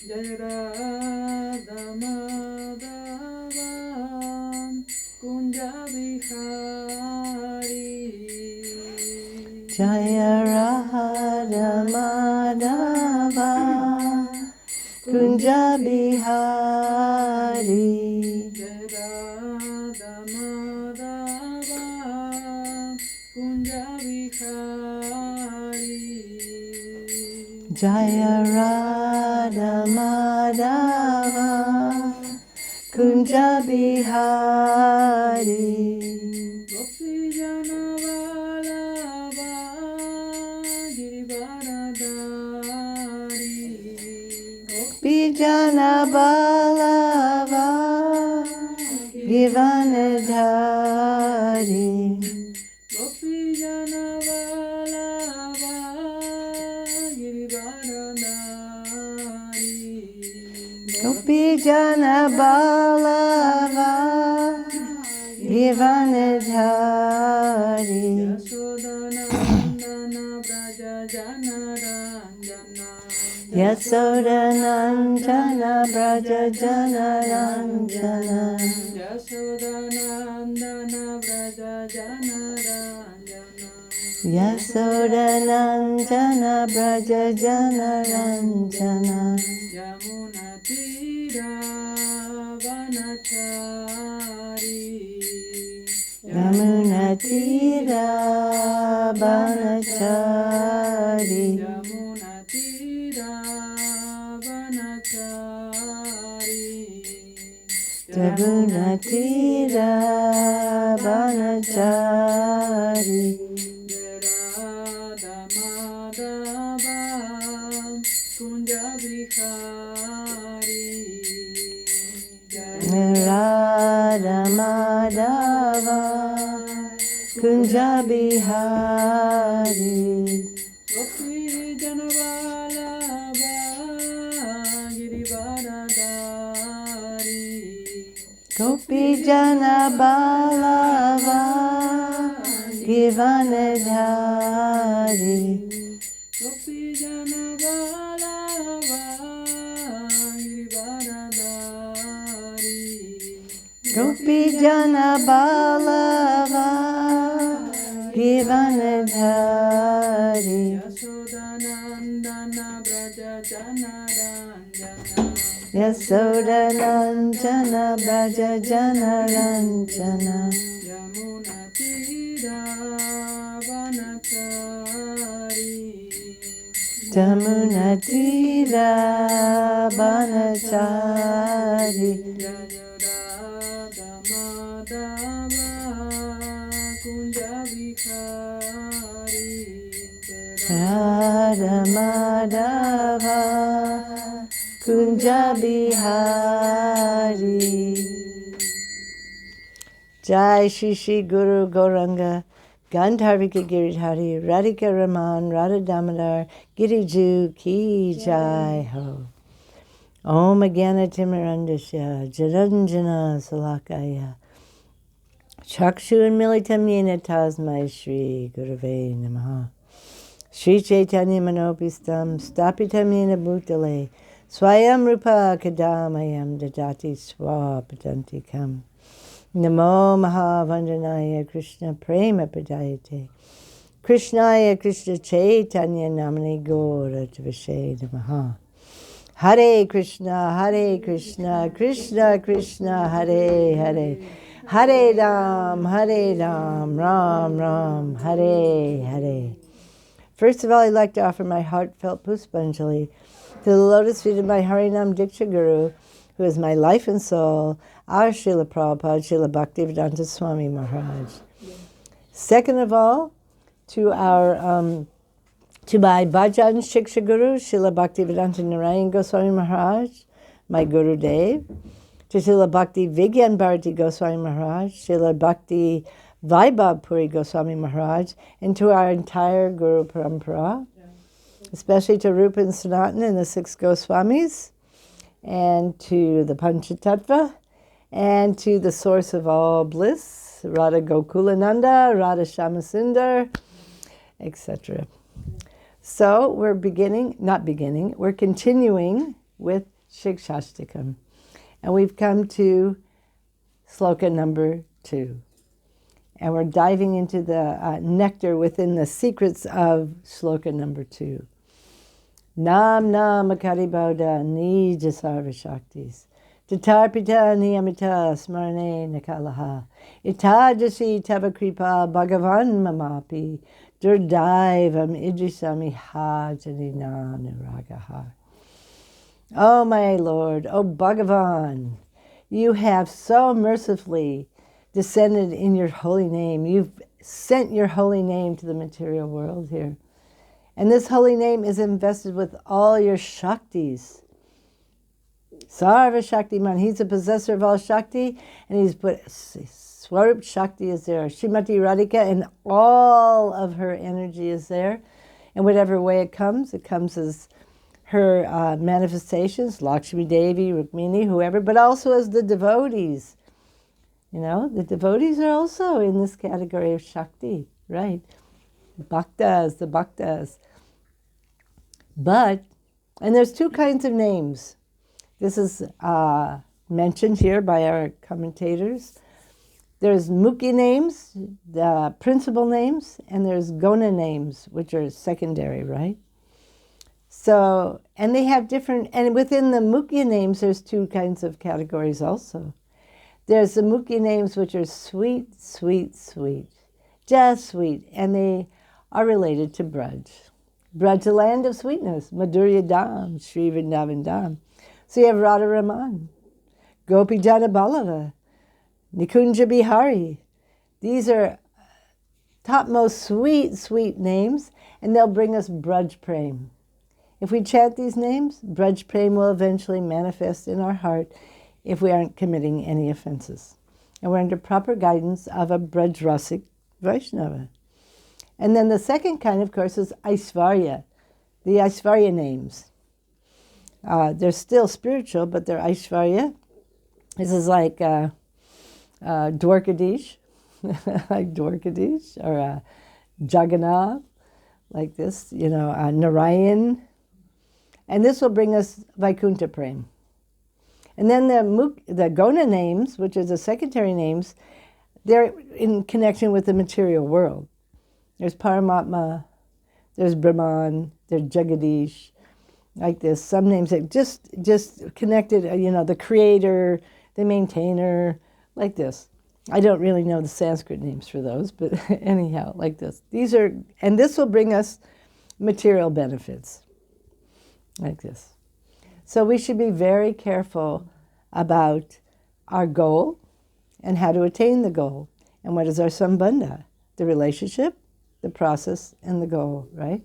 Jaya Radha Madhava Kunja Vihari. Jaya Radha Madhava Kunja Bihari. Jaya Radha Madhava Kunja Vihari. Jaya Radha Madhava Kunja Bihari. Gopi Jana Vallabha Girivaradari. Bijana Balava Givanadhari. Gopi Jana Vallabha Girivaradari. Bijana Balava Givanadhari. Yashodanandana Braja Jana Ranjana. Yasodanandana Braja Jana Ranjana. Yashodanandana Braja Jana Ranjana. Yasodanandana Braja Jana Ranjana. Yamuna Tira Vanachari. Yamuna Tira Banachari. Yamuna Tira Vanachari. Yamuna Tira Banachari. Radha Madhava Kunja Vihari. Radha Madhava Kunja Bihari. Gopi Jana Vallabha Girivaradari. Gopi Jana Balava Givanadhari. Gopi Jana Vallabha Girivaradari. Gopi Jana Balava Givanadhari. Yashodanandana Braja Jana Ranjana. Yasodanandana Braja Jana Ranjana. Yamuna Tira Vanachari. Yamuna Tira Banachari. Jaya Radha Madhava Kunja Vihari. Radha Madhava Kunja Bihari. Jai Shri Shri Guru Gauranga Gandharvika Giridhari Radhika Raman Radha Damodar Giriju Ki Jai Ho. Om Agana Timirandasya Jaranjana Salakaya Chakshu Militam Yena Tasmai Shri Gurave Namaha. Shri Chaitanya Manopistam Stapitam Yena Bhutale Swayam Rupa Kadamayam Dadati Swapadantikam. Namo Mahavandanaya Krishna Prema Padayate Krishnaya Krishna Chaitanya Namani Gora Tvashe Namaha. Hare Krishna, Krishna Krishna, Hare Hare, Hare Ram, Ram Ram, Hare Hare. First of all, I'd like to offer my heartfelt Puspanjali to the lotus feet of my Harinam Diksha Guru, who is my life and soul, our Srila Prabhupada, Srila Bhaktivedanta Swami Maharaj. Second of all, to our to my Bhajan Shiksha Guru, Srila Bhaktivedanta Narayan Goswami Maharaj, my Guru Dev, to Srila Bhakti Vigyan Bharati Goswami Maharaj, Srila Bhakti Vaibhav Puri Goswami Maharaj, and to our entire Guru Parampara, especially to Rupa and Sanatana and the six Goswamis, and to the Panchatattva, and to the source of all bliss, Radha Gokulananda, Radha Shamasundar, etc. So we're continuing with Siksastakam. And we've come to sloka number 2. And we're diving into the nectar within the secrets of sloka number 2. Nam nam akaribauda nija sarva shaktis. Tatarpita niyamita smarane nakalaha. Itajasi tavakripa bhagavan mamapi. Durdaivam idrisami hajanina nuragaha. Oh my Lord, oh Bhagavan, you have so mercifully descended in your holy name. You've sent your holy name to the material world here. And this holy name is invested with all your Shaktis. Sarva Shaktiman, he's the possessor of all Shakti, and he's put Swarup Shakti is there. Srimati Radhika, and all of her energy is there. And whatever way it comes as her manifestations, Lakshmi Devi, Rukmini, whoever, but also as the devotees. You know, the devotees are also in this category of Shakti, right? The bhaktas. But, and there's 2 kinds of names. This is mentioned here by our commentators. There's Mukhi names, the principal names, and there's Gona names, which are secondary, right? So, and they have different, and within the Mukhi names, there's 2 kinds of categories also. There's the Mukhi names, which are sweet, sweet, sweet, just sweet, and they are related to Braj. Braj, the land of sweetness, Madhurya Dham, Sri Vrindavan Dham. So you have Radha Raman, Gopi Jana Ballava, Nikunja Bihari. These are topmost sweet, sweet names, and they'll bring us Braj Prem. If we chant these names, Braj Prem will eventually manifest in our heart if we aren't committing any offenses. And we're under proper guidance of a Braj Rasik Vaishnava. And then the second kind, of course, is Aishvarya, the Aishvarya names. They're still spiritual, but they're Aishvarya. This is like Dwarkadish, like Dwarkadish, or Jagannath, like this, you know, Narayan. And this will bring us Vaikuntha Prem. And then the Gona names, which are the secondary names, they're in connection with the material world. There's Paramatma, there's Brahman, there's Jagadish, like this. Some names that just connected, you know, the creator, the maintainer, like this. I don't really know the Sanskrit names for those, but anyhow, like this. These are, and this will bring us material benefits, like this. So we should be very careful about our goal and how to attain the goal. And what is our sambandha? The relationship, the process, and the goal, right?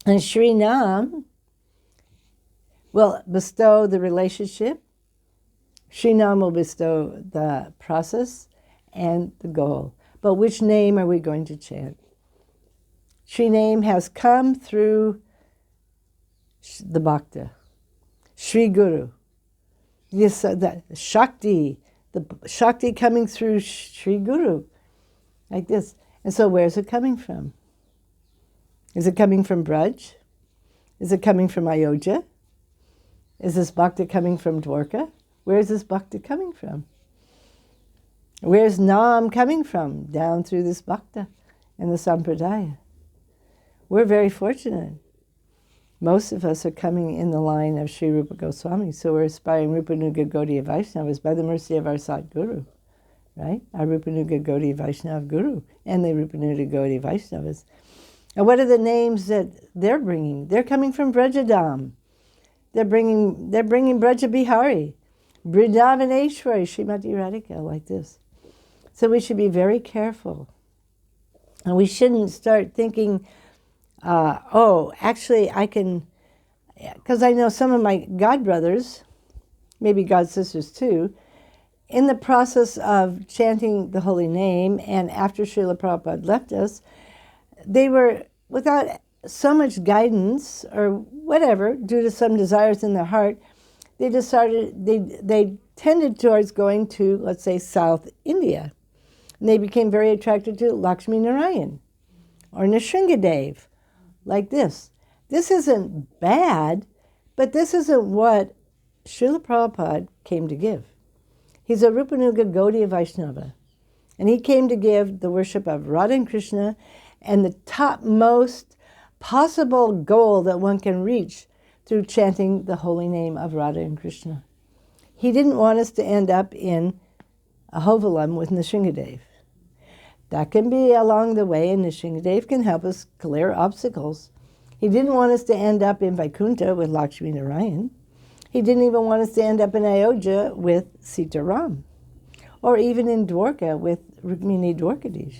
And Sri Nam will bestow the relationship. Sri Nam will bestow the process and the goal. But which name are we going to chant? Sri Name has come through the Bhakta. Sri Guru. Yes, the Shakti coming through Sri Guru, like this. And so where's it coming from? Is it coming from Braj? Is it coming from Ayodhya? Is this Bhakta coming from Dwarka? Where is this Bhakta coming from? Where's Nam coming from? Down through this Bhakta and the Sampradaya. We're very fortunate. Most of us are coming in the line of Sri Rupa Goswami, so we're aspiring Rupanuga Gaudiya Vaishnavas by the mercy of our Satguru, right? Our Rupanuga Gaudiya Vaishnava Guru and the Rupanuga Gaudiya Vaishnavas. And what are the names that they're bringing? They're coming from Brajadam. They're bringing Braja Bihari, Vrindavana-vilasini, Srimati Radhika, like this. So we should be very careful. And we shouldn't start thinking, actually I can, because I know some of my god brothers, maybe god sisters too, in the process of chanting the holy name, and after Srila Prabhupada left us, they were without so much guidance or whatever, due to some desires in their heart, they decided, they tended towards going to, let's say, South India. And they became very attracted to Lakshmi Narayan or Nrsingadev, like this. This isn't bad, But this isn't what Srila Prabhupada came to give. He's a Rupanuga Gaudiya Vaishnava. And he came to give the worship of Radha and Krishna, and the topmost possible goal that one can reach through chanting the holy name of Radha and Krishna. He didn't want us to end up in a hovelam with Nrsingadev. That can be along the way, and Nrsingadev can help us clear obstacles. He didn't want us to end up in Vaikuntha with Lakshmi Narayan. He didn't even want us to end up in Ayodhya with Sita Ram, or even in Dwarka with Rukmini Dwarkadish.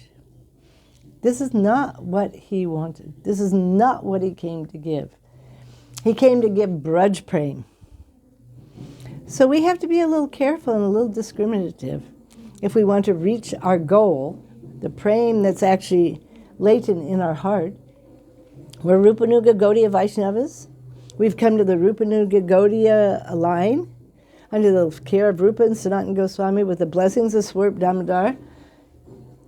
This is not what he wanted. This is not what he came to give. He came to give Braj Prem. So we have to be a little careful and a little discriminative if we want to reach our goal, the Prem that's actually latent in our heart. We're Rupanuga Gaudiya Vaishnavas. We've come to the Rupanuga Gaudiya line under the care of Rupa and Sanatana Goswami with the blessings of Swarup Damodar,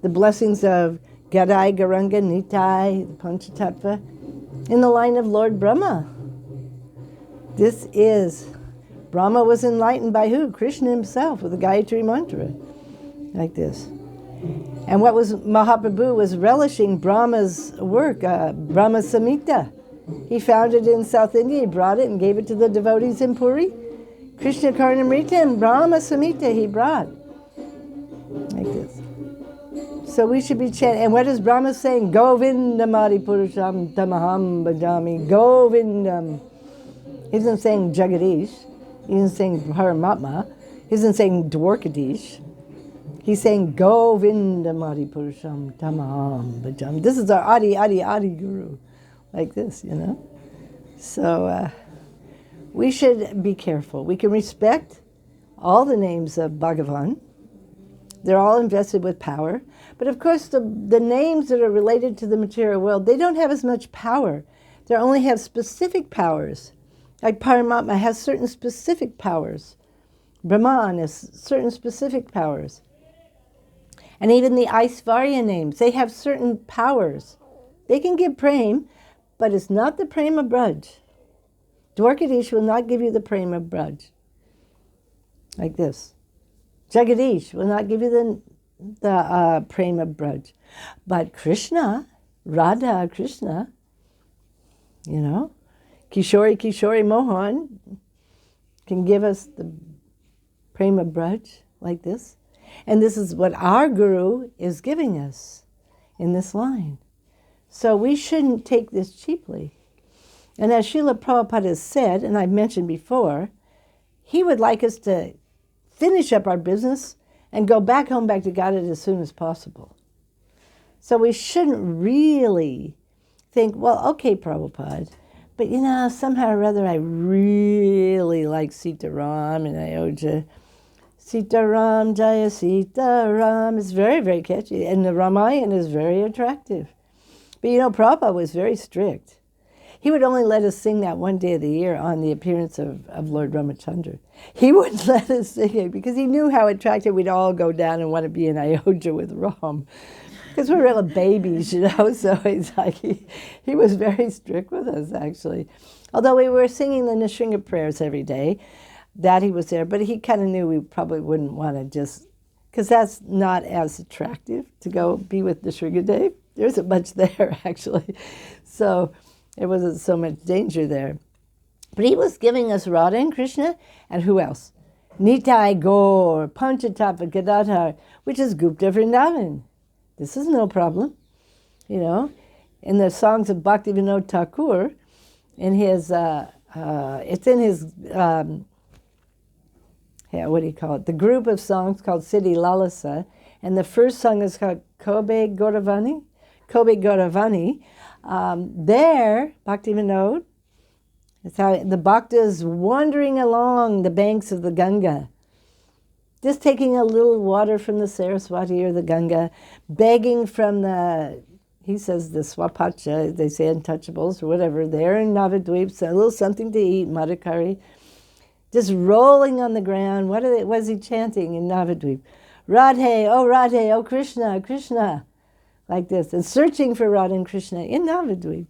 the blessings of Gadai, Garanga, Nitai, the Panchatattva, in the line of Lord Brahma. This is, Brahma was enlightened by who? Krishna himself with the Gayatri Mantra, like this. And what was Mahaprabhu was relishing Brahma's work, Brahma Samhita. He found it in South India, he brought it and gave it to the devotees in Puri. Krishna Karnamrita and Brahma Samhita he brought, like this. So we should be chanting. And what is Brahma saying? Govindamadi Purusham Tamaham Bhajami. Govindam. He isn't saying Jagadish. He isn't saying Paramatma. He isn't saying Dwarkadish. He's saying Govindamadi Purusham Tamaham Bhajami. This is our Adi Guru. Like this, you know. So we should be careful. We can respect all the names of Bhagavan. They're all invested with power. But of course, the names that are related to the material world, they don't have as much power. They only have specific powers. Like Paramatma has certain specific powers. Brahman has certain specific powers. And even the Aishvarya names, they have certain powers. They can give prem, but it's not the prem of Braj. Dwarkadish will not give you the prem of Braj. Like this. Jagadish will not give you the prem of Braj. But Krishna, Radha Krishna, you know, Kishori Mohan can give us the prem of Braj like this. And this is what our Guru is giving us in this line. So we shouldn't take this cheaply. And as Srila Prabhupada has said, and I've mentioned before, he would like us to finish up our business and go back home, back to Godhead as soon as possible. So we shouldn't really think, well, okay, Prabhupada, but you know, somehow or other I really like Sita Ram and Ayodhya. Sita Ram, Jaya Sita Ram is very, very catchy, and the Ramayana is very attractive. But you know, Prabhupada was very strict. He would only let us sing that one day of the year on the appearance of Lord Ramachandra. He wouldn't let us sing it because he knew how attractive we'd all go down and want to be in Ayodhya with Ram. Because we're real babies, you know, so it's like he was very strict with us, actually. Although we were singing the Nrsinga prayers every day, that he was there, but he kind of knew we probably wouldn't want to just, because that's not as attractive to go be with Nrsingadev. There isn't much there, actually. So there wasn't so much danger there. But he was giving us Radha and Krishna, and who else? Nitai Gaur, Panchatattva Gadadhar, which is Gupta Vrindavan. This is no problem, you know. In the songs of Bhaktivinoda Thakur, in his, it's in his, what do you call it? The group of songs called Siddhi Lalasa, and the first song is called Kobe Gauravani. Kobe Gauravani. There, Bhaktivinoda, it's how the Bhakta is wandering along the banks of the Ganga, just taking a little water from the Saraswati or the Ganga, begging from the, he says the Swapacha, they say untouchables or whatever, there in Navadvip, a little something to eat, Madhukari, just rolling on the ground. What was he chanting in Navadvip? Radhe, oh Krishna, Krishna, like this, and searching for Radha and Krishna in Navadvip,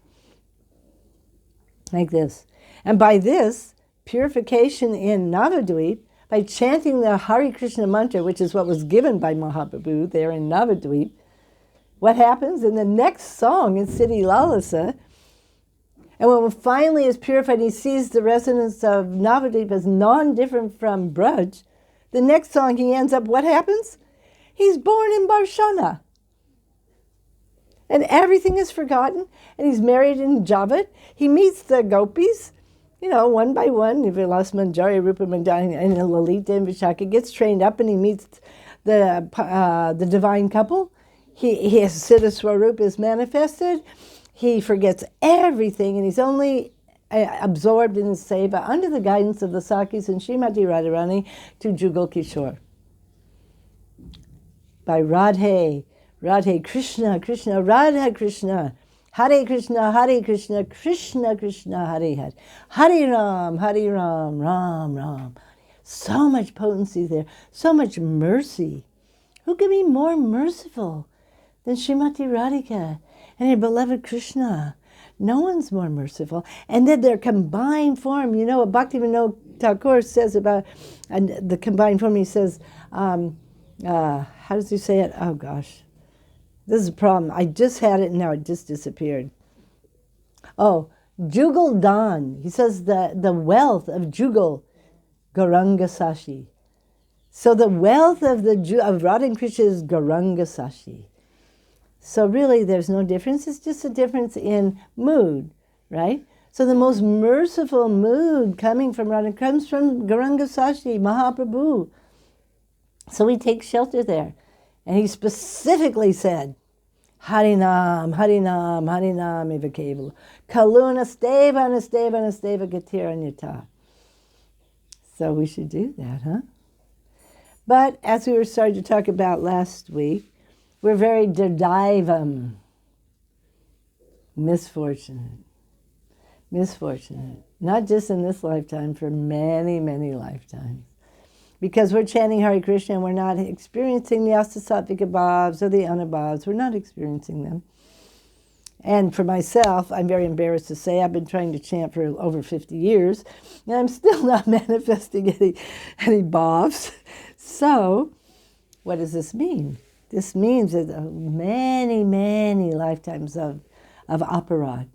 like this. And by this, purification in Navadvip, by chanting the Hare Krishna mantra, which is what was given by Mahaprabhu there in Navadvip, what happens in the next song in Siddhi Lalasa, and when finally is purified, he sees the residents of Navadvip as non-different from Braj, the next song he ends up, what happens? He's born in Barshana. And everything is forgotten, and he's married in Javat. He meets the gopis, one by one, Vilas Manjari, Rupa Mandani, and Lalita and Vishaka, gets trained up, and he meets the divine couple. His Siddha Swarup is manifested. He forgets everything, and he's only absorbed in his seva under the guidance of the Sakis and Srimati Radharani to Jugal Kishore. By Radhe, Radhe Krishna, Krishna, Radha Krishna, Hare Krishna, Hare Krishna, Krishna Krishna, Hare Hare, Hare Ram, Ram Ram. So much potency there, so much mercy. Who can be more merciful than Srimati Radhika and her beloved Krishna? No one's more merciful. And then their combined form, what Bhaktivinoda Thakur says about the combined form, he says, how does he say it? Oh gosh, this is a problem. I just had it and now it just disappeared. Oh, Jugal Dan. He says the wealth of Jugal, Gauranga Sashi. So the wealth of Radha and Krishna is Gauranga Sashi. So really there's no difference. It's just a difference in mood, right? So the most merciful mood coming from Radha comes from Gauranga Sashi, Mahaprabhu. So we take shelter there. And he specifically said, Harinam, Harinam, Harinam eva kevala. Kaluna steva anasteva anasteva gatiranyata. So we should do that, huh? But as we were starting to talk about last week, we're very dadaivam. Misfortunate. Not just in this lifetime, for many, many lifetimes. Because we're chanting Hare Krishna and we're not experiencing the Astasatvika bhavs or the Anubhavs. We're not experiencing them. And for myself, I'm very embarrassed to say I've been trying to chant for over 50 years and I'm still not manifesting any bhavs. So, what does this mean? This means that many, many lifetimes of aparad.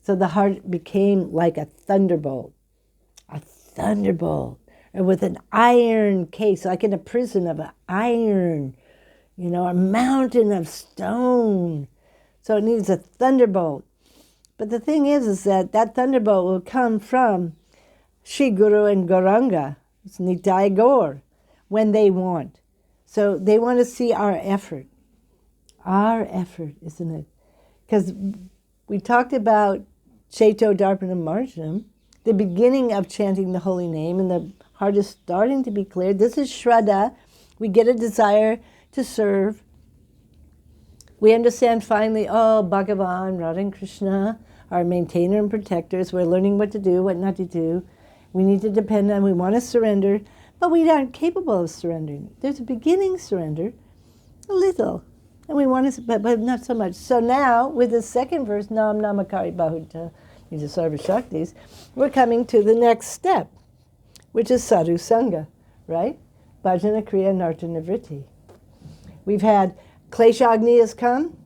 So the heart became like a thunderbolt. With an iron case, like in a prison of iron, a mountain of stone. So it needs a thunderbolt. But the thing is that thunderbolt will come from Shri Guru and Gauranga. It's Nitai Gaur, when they want. So they want to see our effort. Our effort, isn't it? Because we talked about Chaito Darpanam Marjanam, the beginning of chanting the holy name, and the heart is starting to be cleared. This is Shraddha. We get a desire to serve. We understand finally, Bhagavan, Radha and Krishna, our maintainer and protectors. We're learning what to do, what not to do. We need to depend on, we want to surrender, but we aren't capable of surrendering. There's a beginning surrender, a little, and we want to, but not so much. So now, with the second verse, Nam Namakari Bahuta, Sarva Shaktis, we're coming to the next step, which is Sadhu Sangha, right? Bhajana Kriya Nartana Vritti. We've had Klesha Agni has come,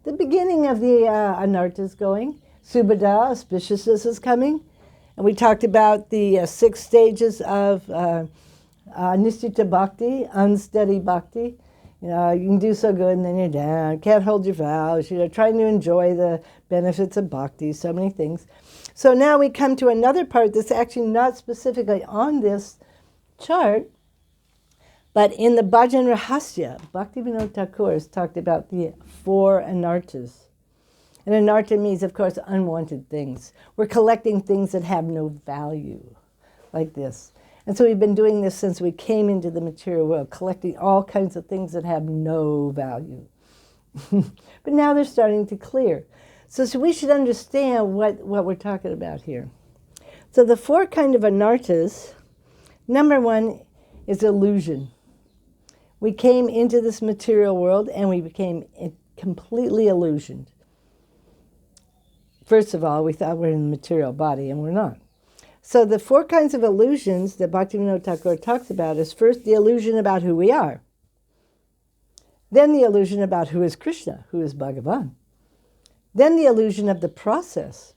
the beginning of the anartas going, Subhada, auspiciousness is coming, and we talked about the 6 stages of Nishtita Bhakti, unsteady Bhakti. You can do so good and then you're down, can't hold your vows, trying to enjoy the benefits of Bhakti, so many things. So now we come to another part that's actually not specifically on this chart, but in the Bhajan Rahasya, Bhaktivinoda Thakur has talked about the 4 anartas. And anarta means, of course, unwanted things. We're collecting things that have no value, like this. And so we've been doing this since we came into the material world, collecting all kinds of things that have no value. But now they're starting to clear. So we should understand what we're talking about here. So the 4 kind of anartas, number 1 is illusion. We came into this material world and we became completely illusioned. First of all, we thought we're in the material body, and we're not. So the 4 kinds of illusions that Bhaktivinoda Thakur talks about is first the illusion about who we are. Then the illusion about who is Krishna, who is Bhagavan. Then the illusion of the process.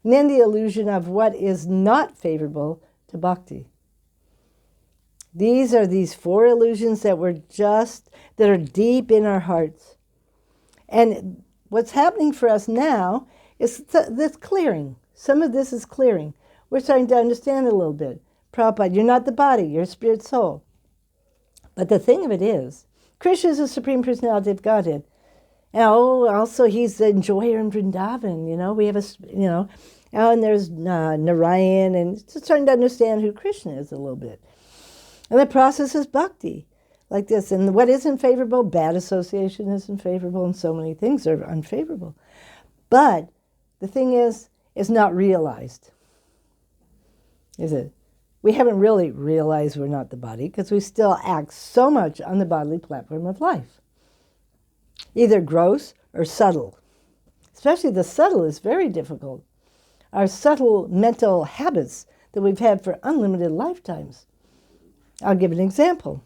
And then the illusion of what is not favorable to bhakti. These are these 4 illusions that are deep in our hearts. And what's happening for us now is this clearing. Some of this is clearing. We're starting to understand a little bit. Prabhupada, you're not the body, you're a spirit soul. But the thing of it is, Krishna is the Supreme Personality of Godhead. And also he's the enjoyer in Vrindavan, we have and there's Narayan, and just starting to understand who Krishna is a little bit. And the process is bhakti, like this. And what isn't favorable, bad association isn't favorable, and so many things are unfavorable. But the thing is, it's not realized. Is it? We haven't really realized we're not the body because we still act so much on the bodily platform of life. Either gross or subtle. Especially the subtle is very difficult. Our subtle mental habits that we've had for unlimited lifetimes. I'll give an example.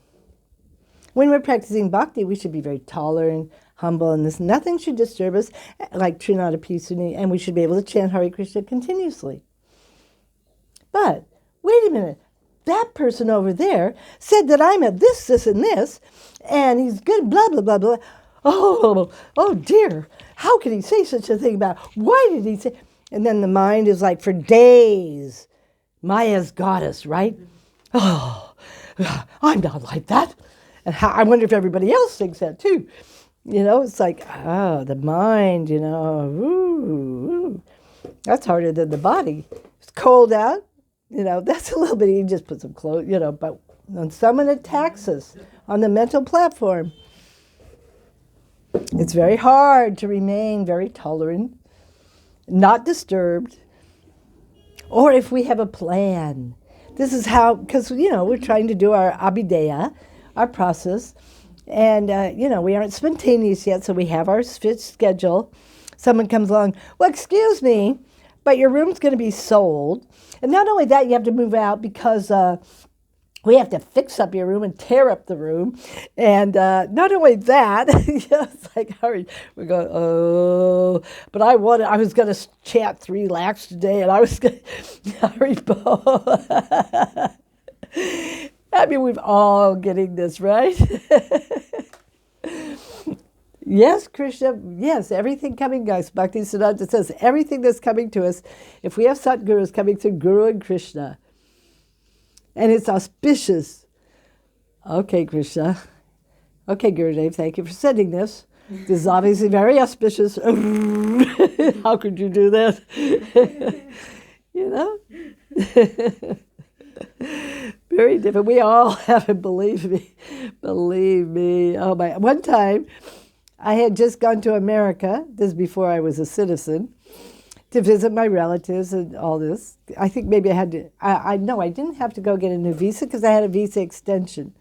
When we're practicing bhakti, we should be very tolerant, humble, and nothing should disturb us, like Trinada Pisuni, and we should be able to chant Hare Krishna continuously. But, wait a minute, that person over there said that I'm a this, and this, and he's good, blah, blah, blah, blah. Oh dear, how could he say such a thing about, why did he say, and then the mind is like for days, Maya's goddess, right? Oh, I'm not like that. And I wonder if everybody else thinks that too. It's like, the mind, ooh, that's harder than the body. It's cold out, that's a little bit, you just put some clothes, but when someone attacks us on the mental platform, it's very hard to remain very tolerant, not disturbed, or if we have a plan. This is how, because, we're trying to do our abhideya, our process, and, we aren't spontaneous yet, so we have our fixed schedule. Someone comes along, well, excuse me, but your room's going to be sold. And not only that, you have to move out because we have to fix up your room and tear up the room. And not only that, it's like, hurry. We go, oh, but I was going to chant 3 lakhs today, and I was going to, hurry. I mean, we're all getting this, right? Yes, Krishna, yes, everything coming, guys. Bhakti Siddhanta says everything that's coming to us, if we have Satgurus coming through Guru and Krishna, and it's auspicious. Okay, Krishna. Okay, Gurudev, thank you for sending this. This is obviously very auspicious. How could you do that? Very different. We all have it, believe me. Believe me. Oh my! One time, I had just gone to America, this is before I was a citizen, to visit my relatives and all this. I think maybe I had to, I didn't have to go get a new visa because I had a visa extension.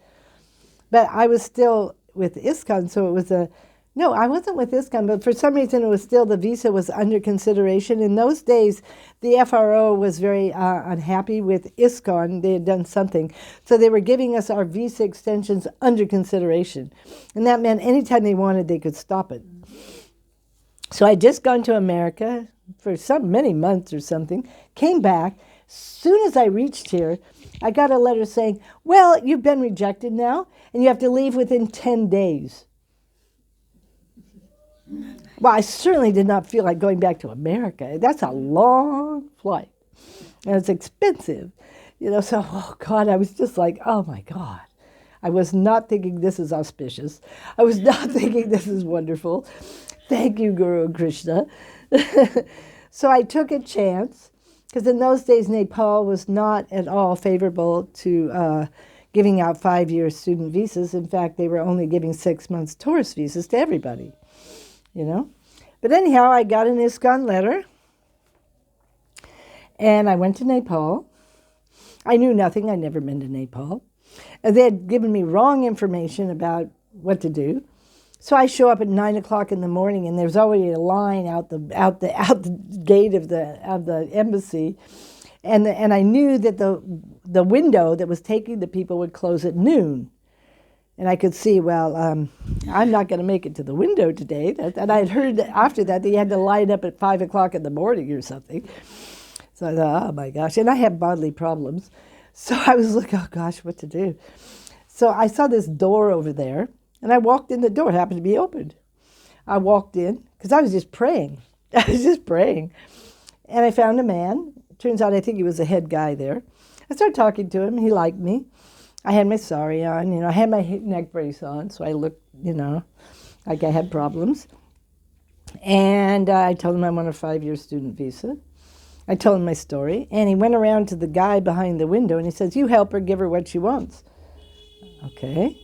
But I was still with ISKCON, so it was no, I wasn't with ISKCON, but for some reason it was still, the visa was under consideration. In those days, the FRO was very unhappy with ISKCON. They had done something. So they were giving us our visa extensions under consideration. And that meant anytime they wanted, they could stop it. So I'd just gone to America for many months or something, came back. As soon as I reached here, I got a letter saying, well, you've been rejected now, and you have to leave within 10 days. Well, I certainly did not feel like going back to America. That's a long flight, and it's expensive. So, oh God, I was just like, oh my God. I was not thinking this is auspicious. I was not thinking this is wonderful. Thank you, Guru Krishna. So I took a chance, because in those days, Nepal was not at all favorable to giving out 5-year student visas. In fact, they were only giving 6 months tourist visas to everybody. But anyhow, I got an ISKCON letter, and I went to Nepal. I knew nothing. I'd never been to Nepal. And they had given me wrong information about what to do. So I show up at 9 o'clock in the morning, and there's already a line out the gate of the embassy, and I knew that the window that was taking the people would close at noon, and I could see, well, I'm not going to make it to the window today. And I had heard that after that you had to line up at 5 o'clock in the morning or something. So I thought, oh my gosh, and I have bodily problems, so I was like, oh gosh, what to do? So I saw this door over there. And I walked in the door. It happened to be open. I walked in because I was just praying. I was just praying. And I found a man. Turns out I think he was the head guy there. I started talking to him. He liked me. I had my sari on. I had my neck brace on. So I looked, like I had problems. And I told him I want a 5-year student visa. I told him my story. And he went around to the guy behind the window and he says, you help her, give her what she wants. Okay.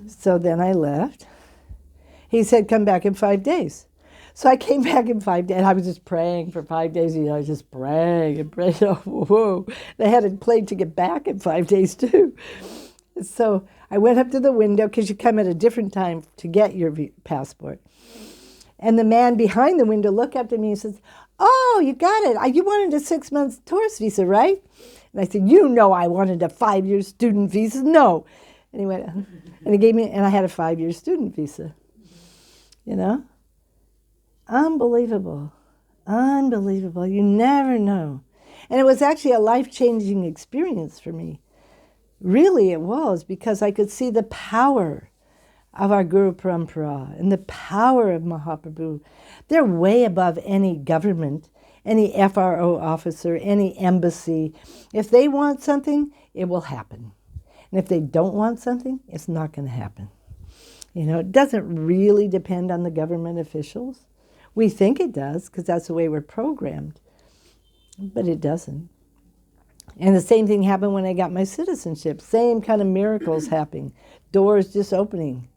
So then I left. He said, come back in 5 days. So I came back in 5 days, and I was just praying for 5 days. I was just praying and praying. Oh, whoa. They had a plane to get back in 5 days, too. So I went up to the window, because you come at a different time to get your passport. And the man behind the window looked up to me and says, oh, you got it. You wanted a 6-month tourist visa, right? And I said, I wanted a 5-year student visa. No. And he went, and he gave me, and I had a 5-year student visa. Unbelievable. Unbelievable. You never know. And it was actually a life-changing experience for me. Really it was, because I could see the power of our Guru Parampara and the power of Mahaprabhu. They're way above any government, any FRO officer, any embassy. If they want something, it will happen. And if they don't want something, it's not going to happen. It doesn't really depend on the government officials. We think it does because that's the way we're programmed. But it doesn't. And the same thing happened when I got my citizenship. Same kind of miracles happening. Doors just opening.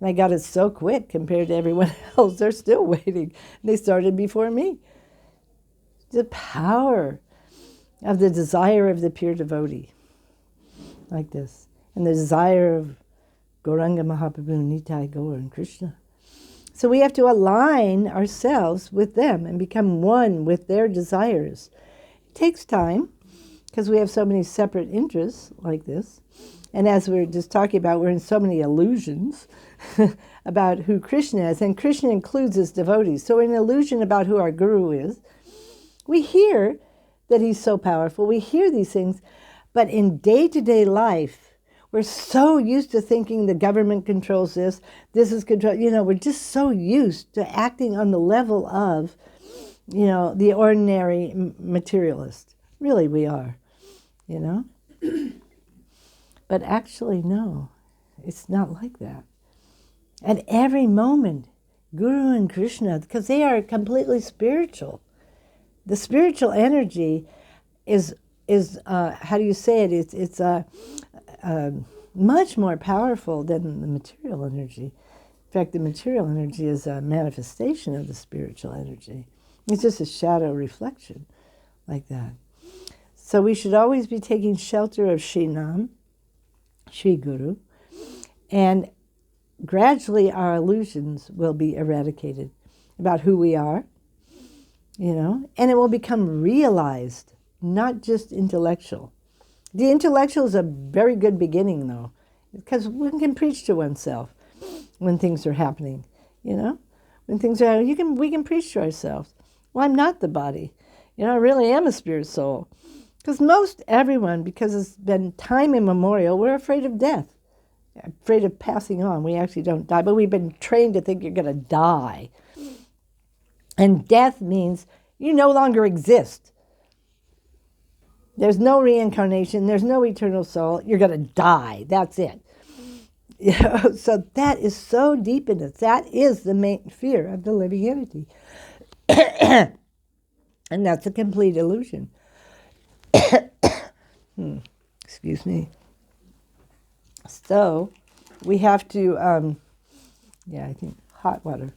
And I got it so quick compared to everyone else. They're still waiting. They started before me. The power of the desire of the pure devotee. Like this. And the desire of Gauranga Mahaprabhu, Nitai Gaur, and Krishna. So we have to align ourselves with them and become one with their desires. It takes time, because we have so many separate interests like this. And as we were just talking about, we're in so many illusions about who Krishna is. And Krishna includes his devotees. So an illusion about who our Guru is. We hear that he's so powerful. We hear these things. But in day-to-day life, we're so used to thinking the government controls this is control. We're just so used to acting on the level of, the ordinary materialist. Really, we are, But actually, no, it's not like that. At every moment, Guru and Krishna, because they are completely spiritual. The spiritual energy is how do you say it? It's much more powerful than the material energy. In fact, the material energy is a manifestation of the spiritual energy. It's just a shadow reflection like that. So we should always be taking shelter of Shri Nam, Shri Guru, and gradually our illusions will be eradicated about who we are, and it will become realized, not just intellectual. The intellectual is a very good beginning, though, because one can preach to oneself when things are happening, When things are happening, we can preach to ourselves. Well, I'm not the body. I really am a spirit soul. Because most everyone, because it's been time immemorial, we're afraid of death, afraid of passing on. We actually don't die, but we've been trained to think you're going to die. And death means you no longer exist. There's no reincarnation. There's no eternal soul. You're going to die. That's it. So that is so deep in us. That is the main fear of the living entity. And that's a complete illusion. Excuse me. So we have to, I think hot water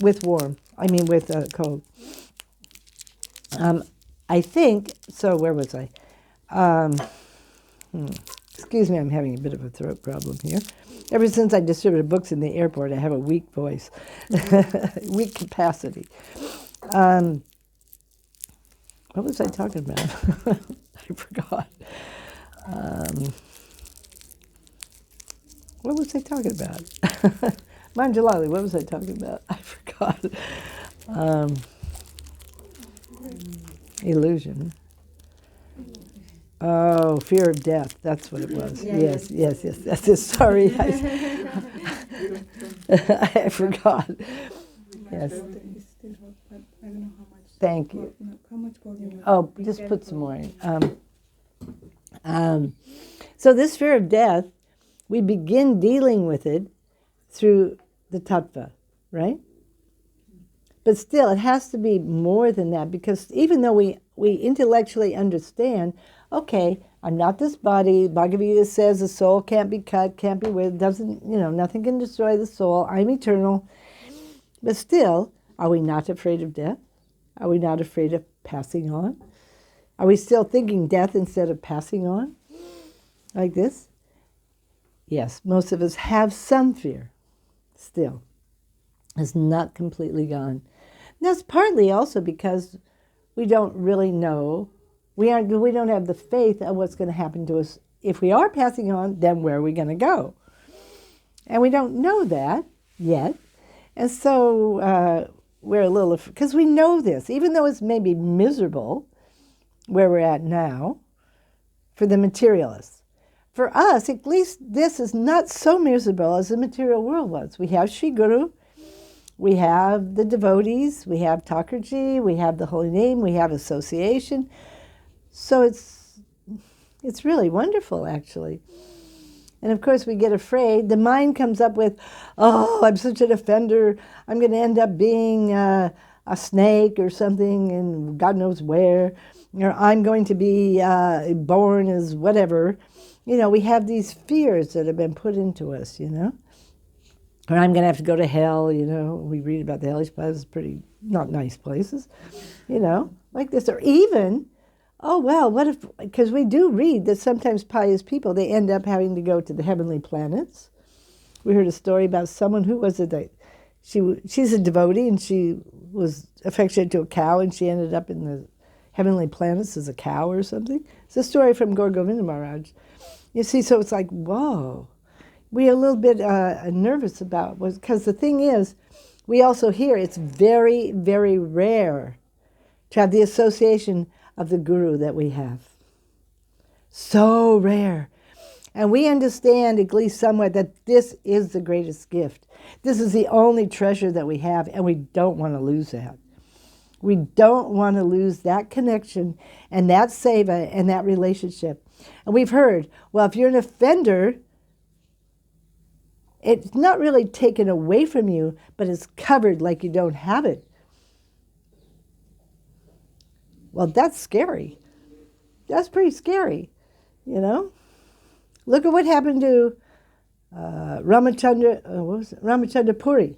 with warm. With cold. I think, so where was I? Excuse me, I'm having a bit of a throat problem here. Ever since I distributed books in the airport, I have a weak voice, weak capacity. What was I talking about? I forgot. What was I talking about? Manjalali, what was I talking about? I forgot. Illusion. Oh, fear of death. That's what it was. Yes. Sorry. I forgot. Yes. Thank you. Oh, just put some more in. So this fear of death, we begin dealing with it through the tattva, right? But still, it has to be more than that, because even though we intellectually understand, okay, I'm not this body. Bhagavad Gita says the soul can't be cut, can't be with, doesn't, nothing can destroy the soul. I'm eternal. But still, are we not afraid of death? Are we not afraid of passing on? Are we still thinking death instead of passing on? Like this? Yes, most of us have some fear still. It's not completely gone. And that's partly also because we don't really know. We don't have the faith of what's going to happen to us. If we are passing on, then where are we going to go? And we don't know that yet. And so we're a little, because we know this, even though it's maybe miserable where we're at now for the materialists. For us, at least this is not so miserable as the material world was. We have Sri Guru, we have the devotees, we have Thakurji, we have the holy name, we have association. So it's really wonderful, actually. And of course, we get afraid. The mind comes up with, oh, I'm such an offender. I'm going to end up being a snake or something, and God knows where. Or I'm going to be born as whatever. We have these fears that have been put into us, Or I'm going to have to go to hell, We read about the hellish places, pretty not nice places, like this. Or even, oh, well, what if, because we do read that sometimes pious people, they end up having to go to the heavenly planets. We heard a story about someone, who was it that, she's a devotee, and she was affectionate to a cow, and she ended up in the heavenly planets as a cow or something. It's a story from Gaur Govinda Maharaj. You see, so it's like, whoa. We're a little bit nervous about, because the thing is, we also hear it's very, very rare to have the association of the Guru that we have. So rare. And we understand, at least somewhat, that this is the greatest gift. This is the only treasure that we have, and we don't want to lose that. We don't want to lose that connection and that seva and that relationship. And we've heard, well, if you're an offender, it's not really taken away from you, but it's covered like you don't have it. Well, that's scary. That's pretty scary, Look at what happened to Ramachandra Puri.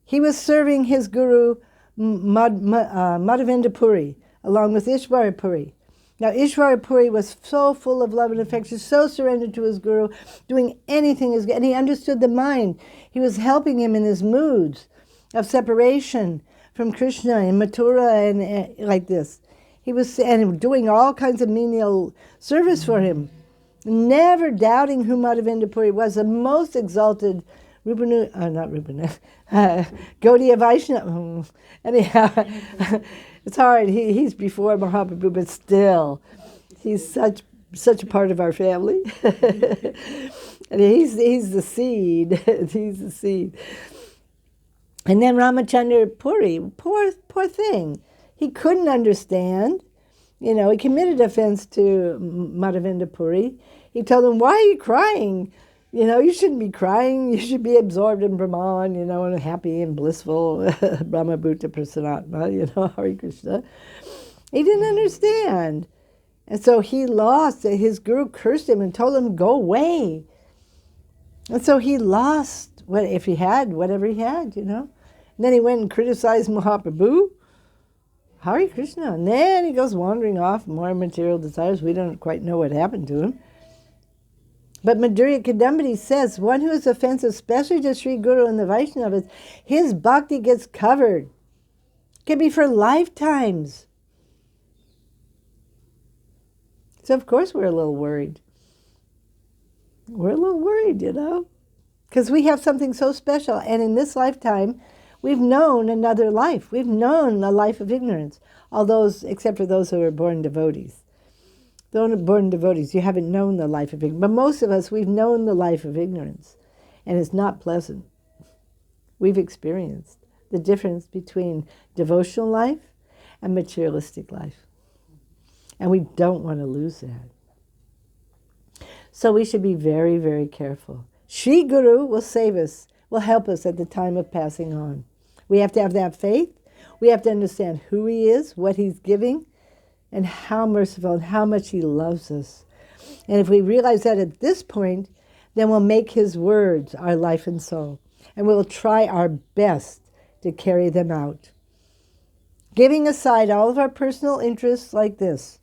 He was serving his guru, Madhavendra Puri, along with Ishwara Puri. Now, Ishwara Puri was so full of love and affection, so surrendered to his guru, doing anything, and he understood the mind. He was helping him in his moods of separation from Krishna and Mathura and like this. He was doing all kinds of menial service for him, never doubting who Madhavendra Puri was, the most exalted Gaudiya Vaishnava. Anyhow, it's hard. He's before Mahaprabhu, but still, he's such a part of our family. And he's the seed. He's the seed. And then Ramachandra Puri, poor thing. He couldn't understand. He committed offense to Madhavendra Puri. He told him, why are you crying? You shouldn't be crying. You should be absorbed in Brahman, and happy and blissful. Brahma Bhuta Prasanatma, Hare Krishna. He didn't understand. And so he lost. His guru cursed him and told him, go away. And so he lost if he had whatever he had, And then he went and criticized Mahaprabhu. Hare Krishna. And then he goes wandering off, more material desires. We don't quite know what happened to him. But Madhurya Kadambari says, one who is offensive, especially to Sri Guru and the Vaishnavas, his bhakti gets covered. It can be for lifetimes. So of course we're a little worried. We're a little worried, because we have something so special. And in this lifetime, we've known another life. We've known a life of ignorance. All those, except for those who are born devotees. Those born devotees, you haven't known the life of ignorance. But most of us, we've known the life of ignorance. And it's not pleasant. We've experienced the difference between devotional life and materialistic life. And we don't want to lose that. So we should be very, very careful. Sri Guru will save us, will help us at the time of passing on. We have to have that faith. We have to understand who he is, what he's giving, and how merciful and how much he loves us. And if we realize that at this point, then we'll make his words our life and soul. And we'll try our best to carry them out. Giving aside all of our personal interests like this.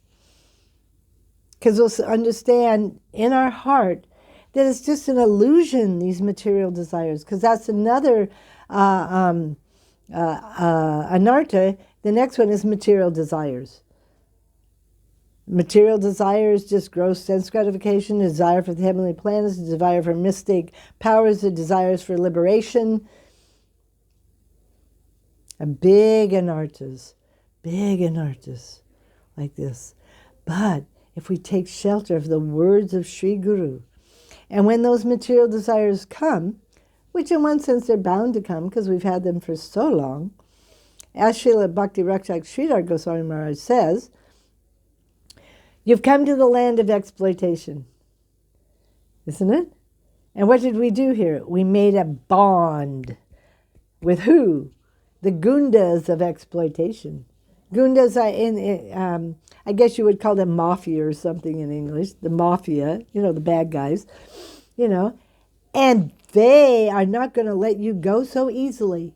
Because we'll understand in our heart that it's just an illusion, these material desires. Because that's another anartha. The next one is material desires. Material desires, just gross sense gratification, desire for the heavenly planets, desire for mystic powers, the desires for liberation. And big anarthas like this. But if we take shelter of the words of Sri Guru, and when those material desires come, which in one sense they're bound to come because we've had them for so long, as Srila Bhakti Rakshak Sridhar Goswami Maharaj says, you've come to the land of exploitation, isn't it? And what did we do here? We made a bond with who? The gundas of exploitation. Gundas are I guess you would call them mafia or something in English. The mafia, the bad guys, and they are not going to let you go so easily.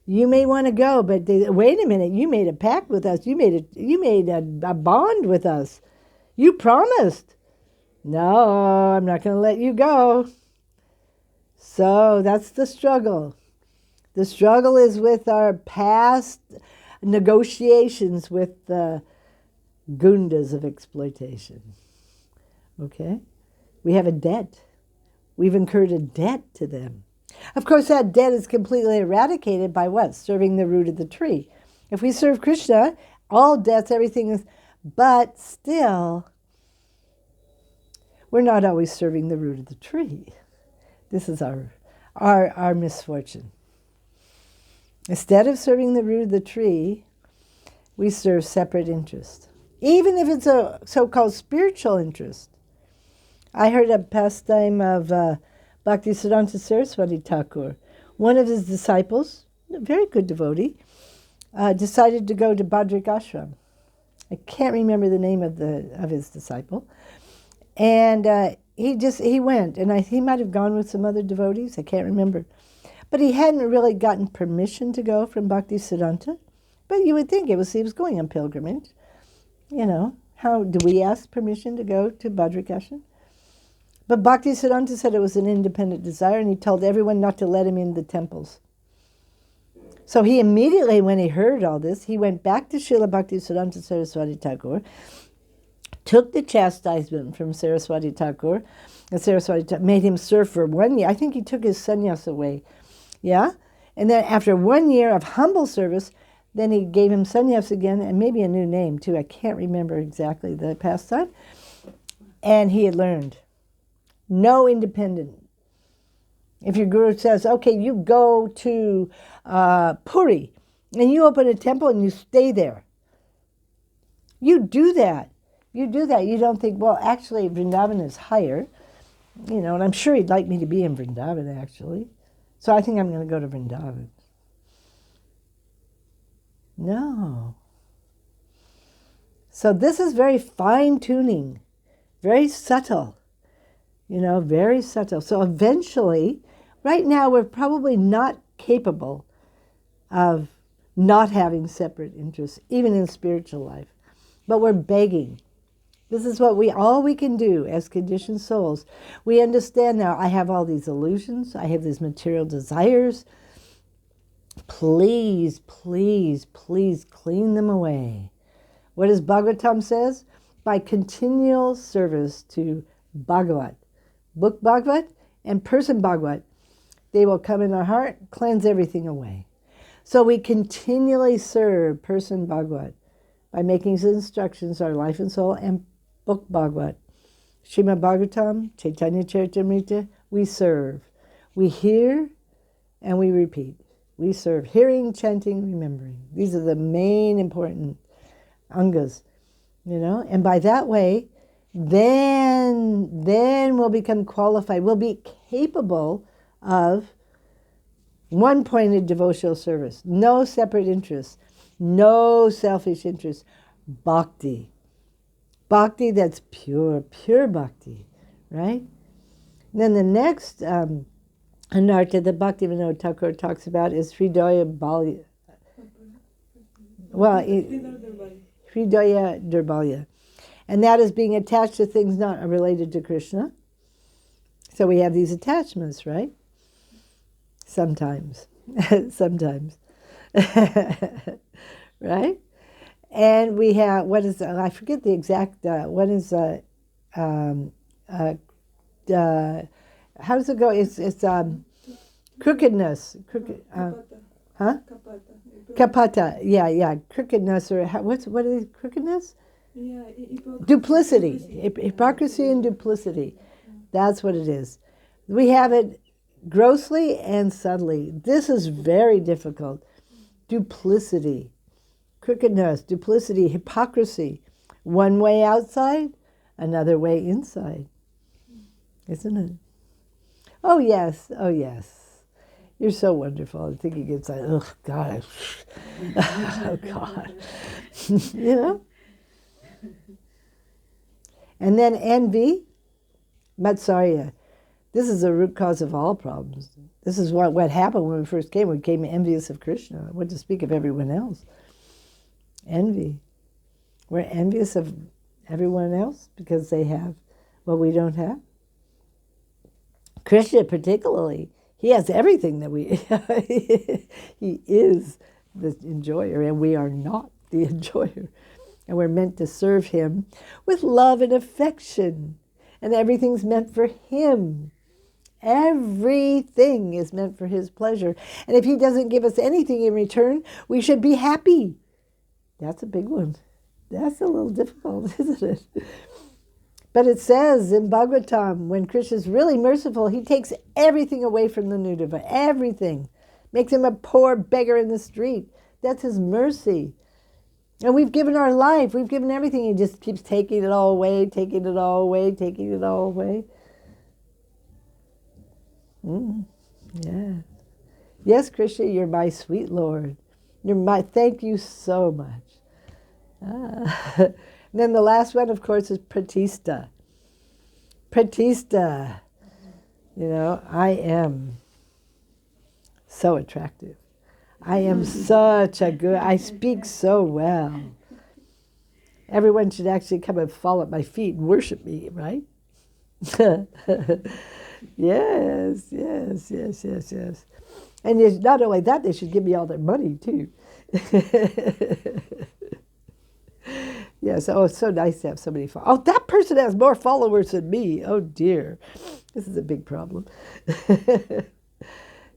You may want to go, but wait a minute, you made a pact with us. You made a bond with us. You promised. No, I'm not going to let you go. So that's the struggle. The struggle is with our past negotiations with the gundas of exploitation. Okay? We have a debt. We've incurred a debt to them. Of course, that debt is completely eradicated by what? Serving the root of the tree. If we serve Krishna, all debts, everything is... But still, we're not always serving the root of the tree. This is our misfortune. Instead of serving the root of the tree, we serve separate interest. Even if it's a so-called spiritual interest. I heard a pastime of Bhaktisiddhanta Saraswati Thakur. One of his disciples, a very good devotee, decided to go to Badrik Ashram. I can't remember the name of his disciple. And he went, and he might have gone with some other devotees, I can't remember. But he hadn't really gotten permission to go from Bhaktisiddhanta. But you would think he was going on pilgrimage. How do we ask permission to go to Badrik Ashram? But Bhaktisiddhanta said it was an independent desire, and he told everyone not to let him in the temples. So he immediately, when he heard all this, he went back to Srila Bhaktisiddhanta Saraswati Thakur, took the chastisement from Saraswati Thakur, and Saraswati made him serve for 1 year. I think he took his sannyas away. Yeah? And then after 1 year of humble service, then he gave him sannyas again, and maybe a new name too. I can't remember exactly the pastime. And he had learned. No independent. If your guru says, okay, you go to Puri, and you open a temple and you stay there. You do that. You do that. You don't think, well, actually, Vrindavan is higher. And I'm sure he'd like me to be in Vrindavan, actually. So I think I'm going to go to Vrindavan. No. So this is very fine-tuning, very subtle, very subtle. So eventually, right now we're probably not capable of not having separate interests, even in spiritual life. But we're begging. This is what all we can do as conditioned souls. We understand now, I have all these illusions, I have these material desires. Please, please, please clean them away. What does Bhagavatam says? By continual service to Bhagavat, book Bhagavat and person Bhagavat, they will come in our heart, cleanse everything away. So we continually serve person Bhagavat by making his instructions our life and soul, and book Bhagavat. Srimad Bhagavatam, Chaitanya Charitamrita, we serve. We hear and we repeat. We serve, hearing, chanting, remembering. These are the main important angas, and by that way, then we'll become qualified. We'll be capable of one-pointed devotional service. No separate interests. No selfish interests. Bhakti. Bhakti that's pure bhakti, right? Then the next anartha that Bhaktivinoda Thakur talks about is Vrindavana-vilasini. Well, Vrindavana-vilasini. And that is being attached to things not related to Krishna. So we have these attachments, right? Sometimes. Sometimes. Right? And we have, I forget the exact, how does it go? It's crookedness. Kapata. Yeah. Crookedness, or what is crookedness? Yeah, Duplicity. Hypocrisy and duplicity. That's what it is. We have it grossly and subtly. This is very difficult. Duplicity. Crookedness, duplicity, hypocrisy. One way outside, another way inside. Isn't it? Oh, yes. You're so wonderful. I'm thinking it's like, oh, God. Oh, God. And then envy, Matsarya. This is the root cause of all problems. This is what happened when we first came. We came envious of Krishna. What to speak of everyone else? Envy. We're envious of everyone else because they have what we don't have. Krishna particularly, he has everything that we he is the enjoyer, and we are not the enjoyer. And we're meant to serve him with love and affection. And everything's meant for him. Everything is meant for his pleasure. And if he doesn't give us anything in return, we should be happy. That's a big one. That's a little difficult, isn't it? But it says in Bhagavatam, when Krishna's really merciful, he takes everything away from the Nudava. Everything. Makes him a poor beggar in the street. That's his mercy. And we've given our life. We've given everything. He just keeps taking it all away, taking it all away, taking it all away. Yeah. Yes, Krishna, you're my sweet Lord. Thank you so much. Then the last one, of course, is pratista. Pratista. I am so attractive. I am such a good, I speak so well. Everyone should actually come and fall at my feet and worship me, right? Yes. And not only that, they should give me all their money, too. Yes, it's so nice to have somebody follow. Oh, that person has more followers than me. Oh, dear. This is a big problem.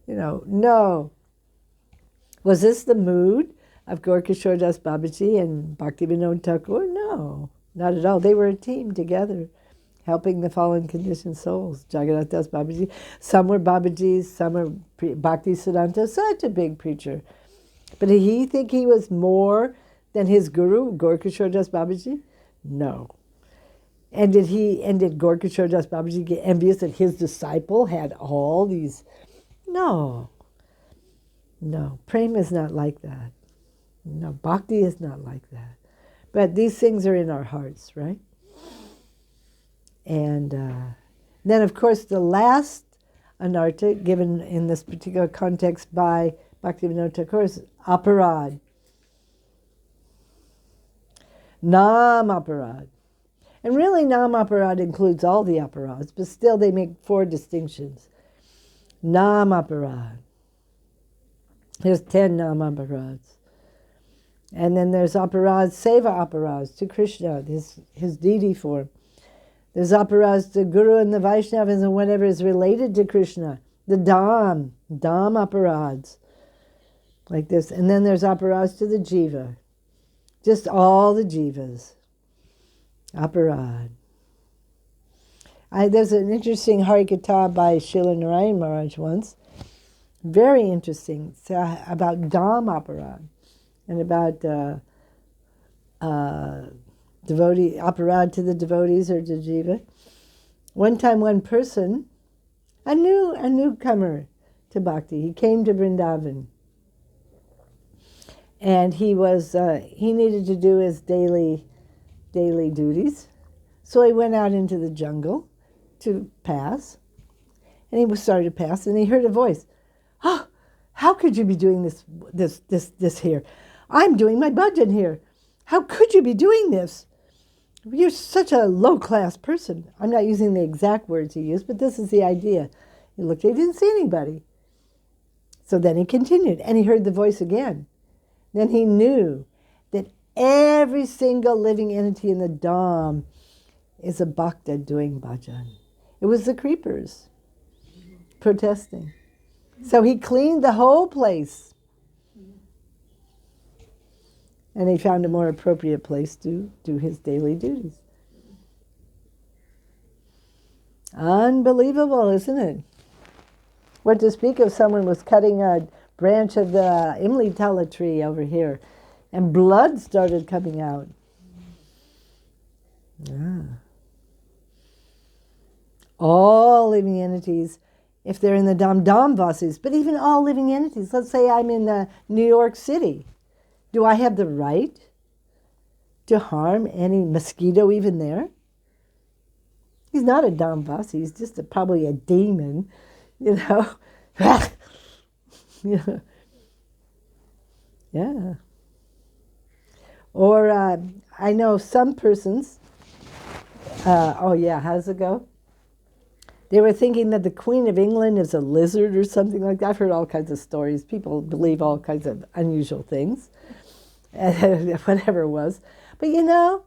No. Was this the mood of Gaura Das Babaji and Bhaktivinoda Thakur? No, not at all. They were a team together, helping the fallen conditioned souls. Jagannath Das Babaji. Some were Babajis, some were Bhakti Siddhanta, such a big preacher. But did he think he was more than his guru, Gaura Das Babaji? No. And did Gaura Das Babaji get envious that his disciple had all these? No. Prema is not like that. No, bhakti is not like that. But these things are in our hearts, right? And then, of course, the last anartha given in this particular context by Bhaktivinoda Thakur is aparad. Nam aparad. And really, Nam Aparad includes all the aparads, but still they make 4 distinctions. Nam Aparad. There's 10 Nam Aparads. And then there's Aparads, Seva Aparads to Krishna, his deity form. There's Aparads to Guru and the Vaishnavas and whatever is related to Krishna. The Dham Aparads. Like this. And then there's Aparads to the Jiva. Just all the Jivas. Aparad. There's an interesting Harikatha by Srila Narayan Maharaj once. Very interesting. It's about Dham Aparad. And about devotee aparad to the devotees or to Jiva. One time, one person, a newcomer to Bhakti, he came to Vrindavan, and he needed to do his daily duties, so he went out into the jungle to pass, and he started to pass, and he heard a voice. Oh, how could you be doing this here? I'm doing my bhajan here. How could you be doing this? You're such a low-class person. I'm not using the exact words he used, but this is the idea. He looked, he didn't see anybody. So then he continued, and he heard the voice again. Then he knew that every single living entity in the Dham is a bhakta doing bhajan. It was the creepers protesting. So he cleaned the whole place. And he found a more appropriate place to do his daily duties. Unbelievable, isn't it? What to speak of, someone was cutting a branch of the Imli Tala tree over here, and blood started coming out. Yeah. All living entities, if they're in the Dham Vasis, but even all living entities. Let's say I'm in New York City. Do I have the right to harm any mosquito even there? He's not a Dhamvasi, he's just probably a demon, you know. Yeah. Or I know some persons, how's it go? They were thinking that the Queen of England is a lizard or something like that. I've heard all kinds of stories. People believe all kinds of unusual things. Whatever it was. But you know,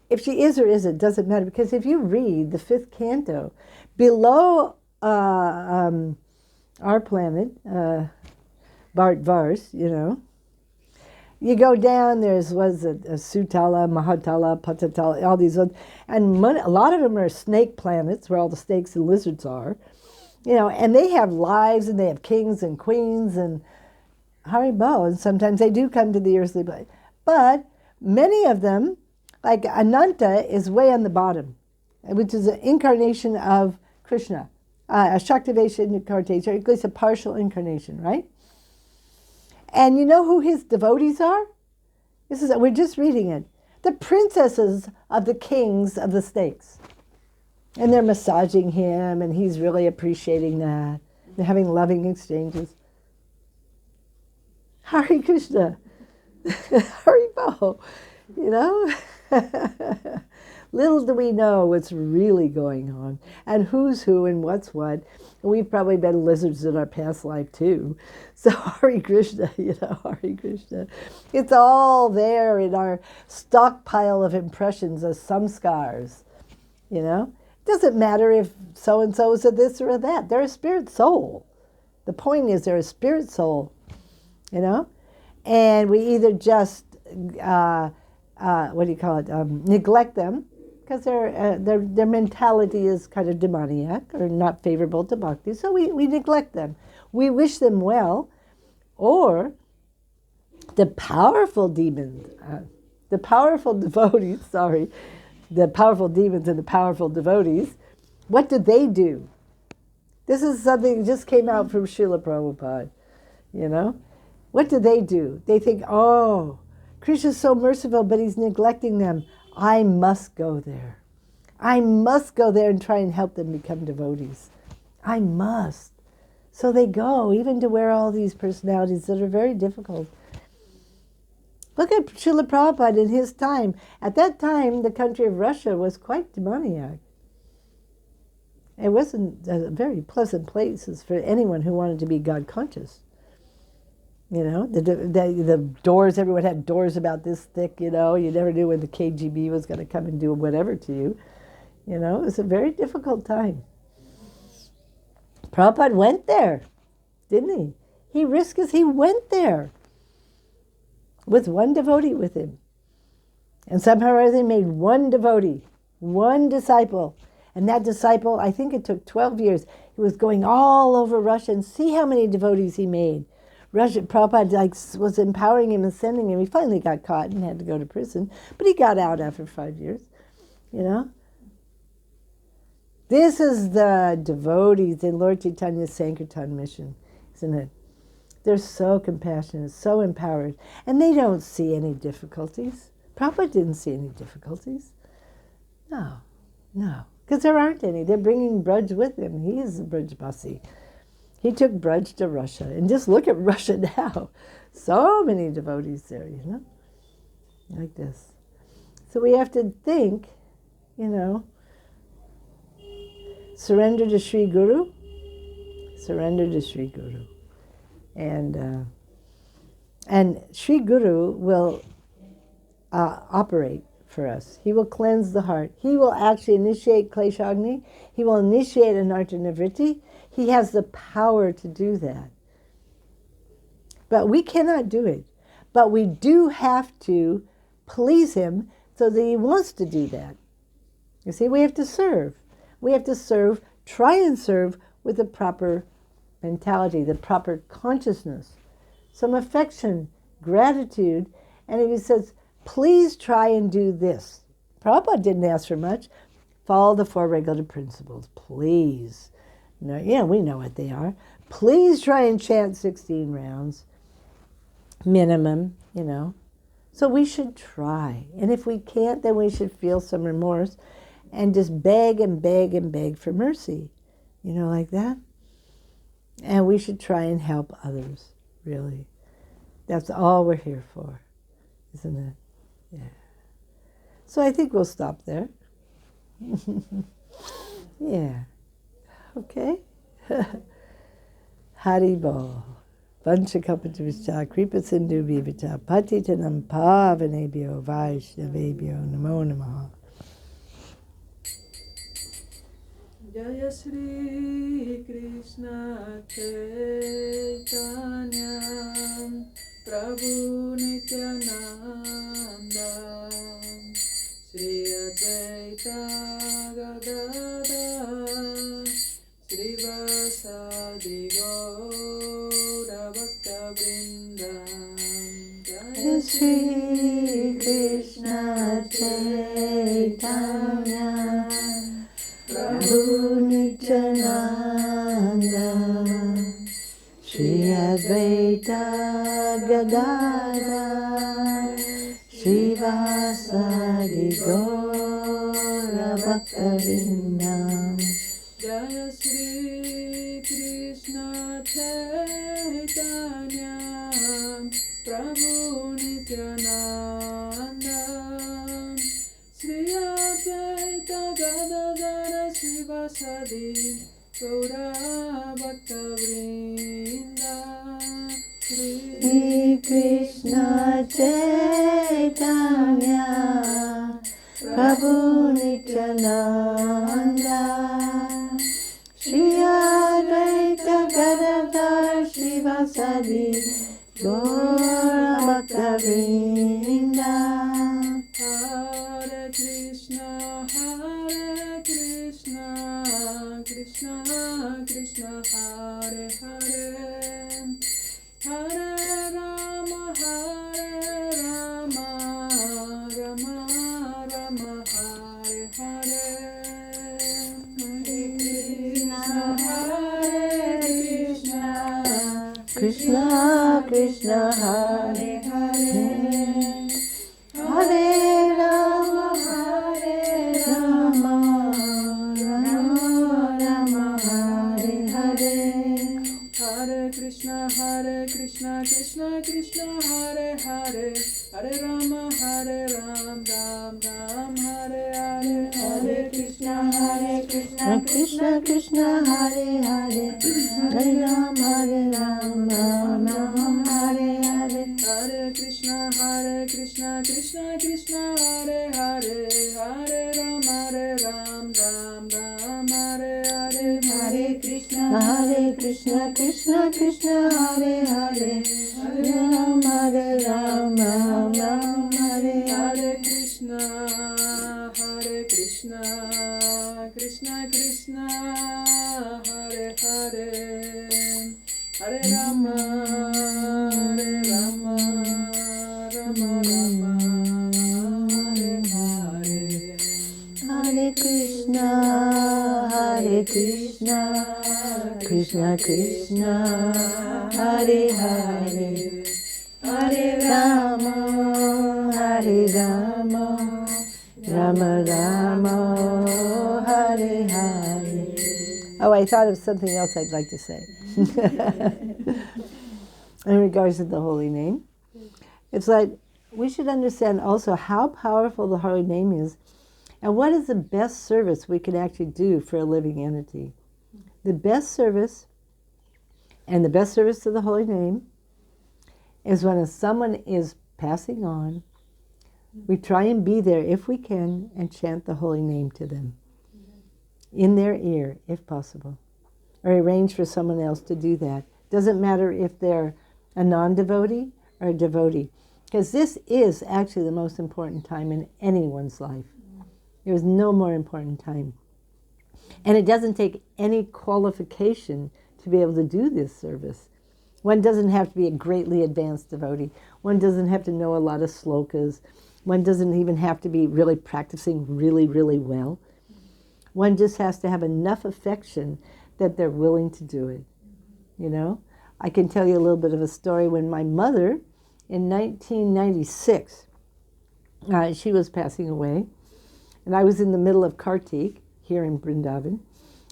if she is or isn't, doesn't matter, because if you read the 5th canto, below our planet, Bharat Vars, you know, you go down, there's, Sutala, Mahatala, Patatala, all these others, and a lot of them are snake planets, where all the snakes and lizards are, you know, and they have lives, and they have kings and queens, and Haribo, and sometimes they do come to the earthly plane. But many of them, like Ananta, is way on the bottom, which is an incarnation of Krishna, a Shaktivesha incarnation, or at least a partial incarnation, right? And you know who his devotees are? We're just reading it. The princesses of the kings of the snakes. And they're massaging him, and he's really appreciating that. They're having loving exchanges. Hare Krishna, Haribo, you know? Little do we know what's really going on, and who's who and what's what. And we've probably been lizards in our past life too. So Hare Krishna, you know, Hare Krishna. It's all there in our stockpile of impressions as samskars, you know? It doesn't matter if so-and-so is a this or a that. They're a spirit soul. The point is they're a spirit soul, you know? And we either just, neglect them, because their mentality is kind of demoniac or not favorable to bhakti, so we neglect them. We wish them well, or the powerful demons, the powerful devotees, the powerful demons and the powerful devotees, what do they do? This is something that just came out from Srila Prabhupada, you know? What do? They think, oh, Krishna's so merciful, but he's neglecting them. I must go there. I must go there and try and help them become devotees. I must. So they go, even to where all these personalities that are very difficult. Look at Srila Prabhupada in his time. At that time, the country of Russia was quite demoniac. It wasn't a very pleasant places for anyone who wanted to be God conscious. You know, the doors, everyone had doors about this thick, you know. You never knew when the KGB was going to come and do whatever to you. You know, it was a very difficult time. Prabhupada went there, didn't he? He risked it. He went there with one devotee with him. And somehow or other they made one devotee, one disciple. And that disciple, I think it took 12 years. He was going all over Russia, and see how many devotees he made. Prabhupada was empowering him and sending him. He finally got caught and had to go to prison, but he got out after 5 years, you know. This is the devotees in Lord Chaitanya's Sankirtan mission, isn't it? They're so compassionate, so empowered, and they don't see any difficulties. Prabhupada didn't see any difficulties. No, because there aren't any. They're bringing Braj with him. He is a Brajbasi. He took Braj to Russia, and just look at Russia now. So many devotees there, you know, like this. So we have to think, you know, surrender to Sri Guru, surrender to Sri Guru. And Sri Guru will operate for us. He will cleanse the heart. He will actually initiate Kleshagni. He will initiate Anartha Nivritti. He has the power to do that. But we cannot do it. But we do have to please him so that he wants to do that. You see, we have to serve. We have to serve, try and serve with the proper mentality, the proper consciousness, some affection, gratitude. And if he says, please try and do this. Prabhupada didn't ask for much. Follow the 4 regulative principles, please. No, yeah, we know what they are. Please try and chant 16 rounds, minimum, you know. So we should try. And if we can't, then we should feel some remorse and just beg and beg and beg for mercy, you know, like that. And we should try and help others, really. That's all we're here for, isn't it? Yeah. So I think we'll stop there. Yeah. Okay. Haribol. Vanchakapatavishta kripa sindhu vivita patitanam pavanebhyo vaishnavebhyo namo namaha. Jaya Shri Krishna Chaitanya Prabhu Nityananda Shri Advaita Gadadhar Shri Vasadi Gaura Bhakta Vrinda. Jaya Shri Krishna Chaitanya Prabhu Nityananda Shri Advaita Gadadhar Shri Vasadi Gaura Bhakta Vrinda. Jaya Shri Krishna Chaitanya Prabhu Nityananda Shri Advaita Gadadhara Shri Vasadi Gaura Bhakta Vrinda. Shri Krishna Chaitanya Prabhu Nityananda Shri Advaita Gadadhar Shri Vasadi Gaura Bhakta Vrinda. Hare Krishna, Krishna Krishna, Hare Hare, Hare Rama, Rama Rama, Hare Hare. Krishna Krishna Hare Hare, Hare Ram Ram Ram Hare Hare. Hare Krishna Krishna Krishna Hare Hare, Hare Ram Ram Ram Hare Hare. Hare Krishna Krishna Krishna Hare Hare, Hare Ram Ram Ram Hare Hare. Hare Krishna Krishna Krishna Hare Hare, Hare Rama Rama Rama Hare Hare. Hare Krishna Krishna Krishna Hare Hare, Hare Rama Rama Rama Hare Hare. Oh, I thought of something else I'd like to say in regards to the holy name. It's like we should understand also how powerful the holy name is and what is the best service we can actually do for a living entity. The best service, and the best service to the holy name, is when someone is passing on, we try and be there if we can and chant the holy name to them in their ear, if possible, or arrange for someone else to do that. Doesn't matter if they're a non-devotee or a devotee, because this is actually the most important time in anyone's life. There is no more important time. And it doesn't take any qualification to be able to do this service. One doesn't have to be a greatly advanced devotee. One doesn't have to know a lot of slokas. One doesn't even have to be really practicing really, really well. One just has to have enough affection that they're willing to do it. You know? I can tell you a little bit of a story. When my mother, in 1996, she was passing away, and I was in the middle of Kartik here in Vrindavan,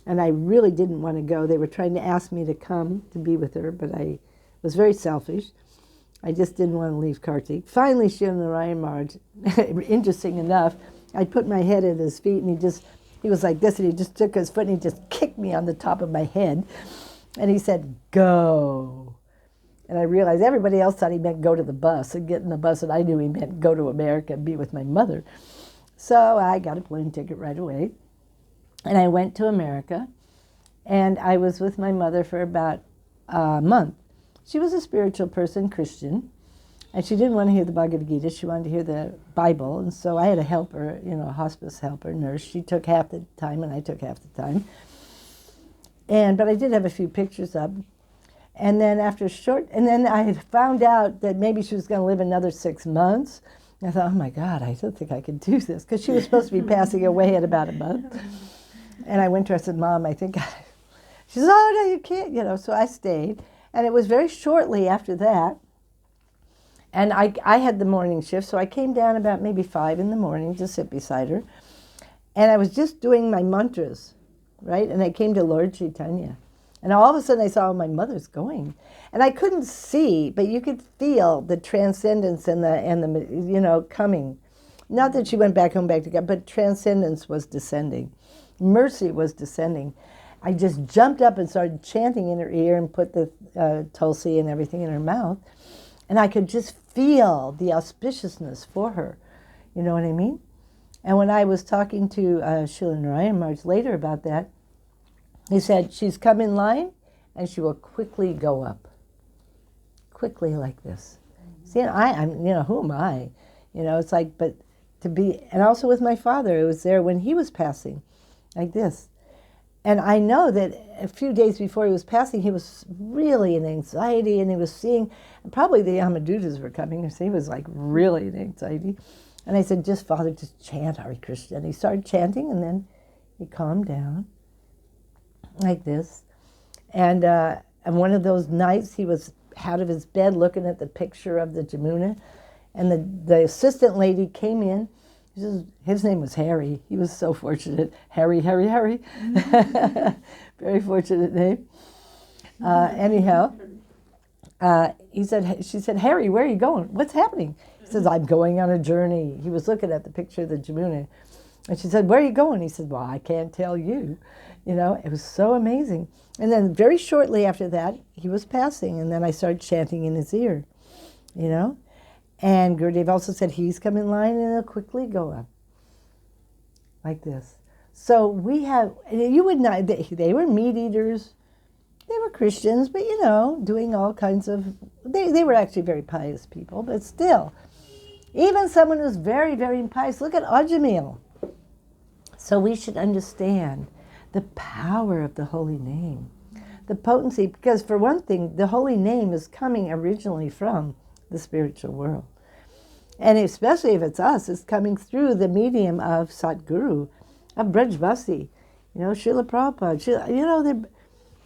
and I really didn't want to go. They were trying to ask me to come to be with her, but I was very selfish. I just didn't want to leave Kartik. Finally, Srila Narayan Maharaj, interesting enough, I put my head at his feet, and he was like this, and he just took his foot and he just kicked me on the top of my head. And he said, "Go." And I realized everybody else thought he meant go to the bus and get in the bus, and I knew he meant go to America and be with my mother. So I got a plane ticket right away. And I went to America, and I was with my mother for about a month. She was a spiritual person, Christian, and she didn't want to hear the Bhagavad Gita. She wanted to hear the Bible, and so I had a helper, a hospice helper, nurse. She took half the time, and I took half the time. But I did have a few pictures up. And then then I had found out that maybe she was going to live another 6 months. And I thought, oh my God, I don't think I can do this, because she was supposed to be passing away at about a month. And I went to her and said, "Mom, I think She says, "Oh, no, you can't," So I stayed. And it was very shortly after that. And I had the morning shift, so I came down about maybe 5 in the morning to sit beside her. And I was just doing my mantras, right? And I came to Lord Chaitanya. And all of a sudden I saw, my mother's going. And I couldn't see, but you could feel the transcendence and the coming. Not that she went back home back to God, but transcendence was descending. Mercy was descending. I just jumped up and started chanting in her ear and put the tulsi and everything in her mouth. And I could just feel the auspiciousness for her. You know what I mean? And when I was talking to Srila Narayan Maharaj later about that, he said, she's come in line and she will quickly go up. Quickly like this. See, I'm who am I? It's like, but to be, and also with my father, it was there when he was passing, like this. And I know that a few days before he was passing, he was really in anxiety, and he was seeing, probably the Yamadutas were coming, so he was like really in anxiety. And I said, Father, just chant Hare Krishna. And he started chanting, and then he calmed down, like this. And one of those nights, he was out of his bed looking at the picture of the Jamuna, and the assistant lady came in. His name was Harry. He was so fortunate. Harry. Very fortunate name. Anyhow, she said, "Harry, where are you going? What's happening?" He says, "I'm going on a journey." He was looking at the picture of the Jamuna. And she said, where are you going? He said, well, I can't tell you. You know, it was so amazing. And then very shortly after that, he was passing. And then I started chanting in his ear, you know. And Gurudev also said, he's come in line and he'll quickly go up. Like this. So we have, you would not, they were meat eaters. They were Christians, but you know, doing all kinds of, they were actually very pious people, but still. Even someone who's very, very impious, look at Ajamil. So we should understand the power of the holy name, the potency, because for one thing, the holy name is coming originally from the spiritual world. And especially if it's us, it's coming through the medium of Satguru, of Brajvasi, you know, Srila Prabhupada, you know, they're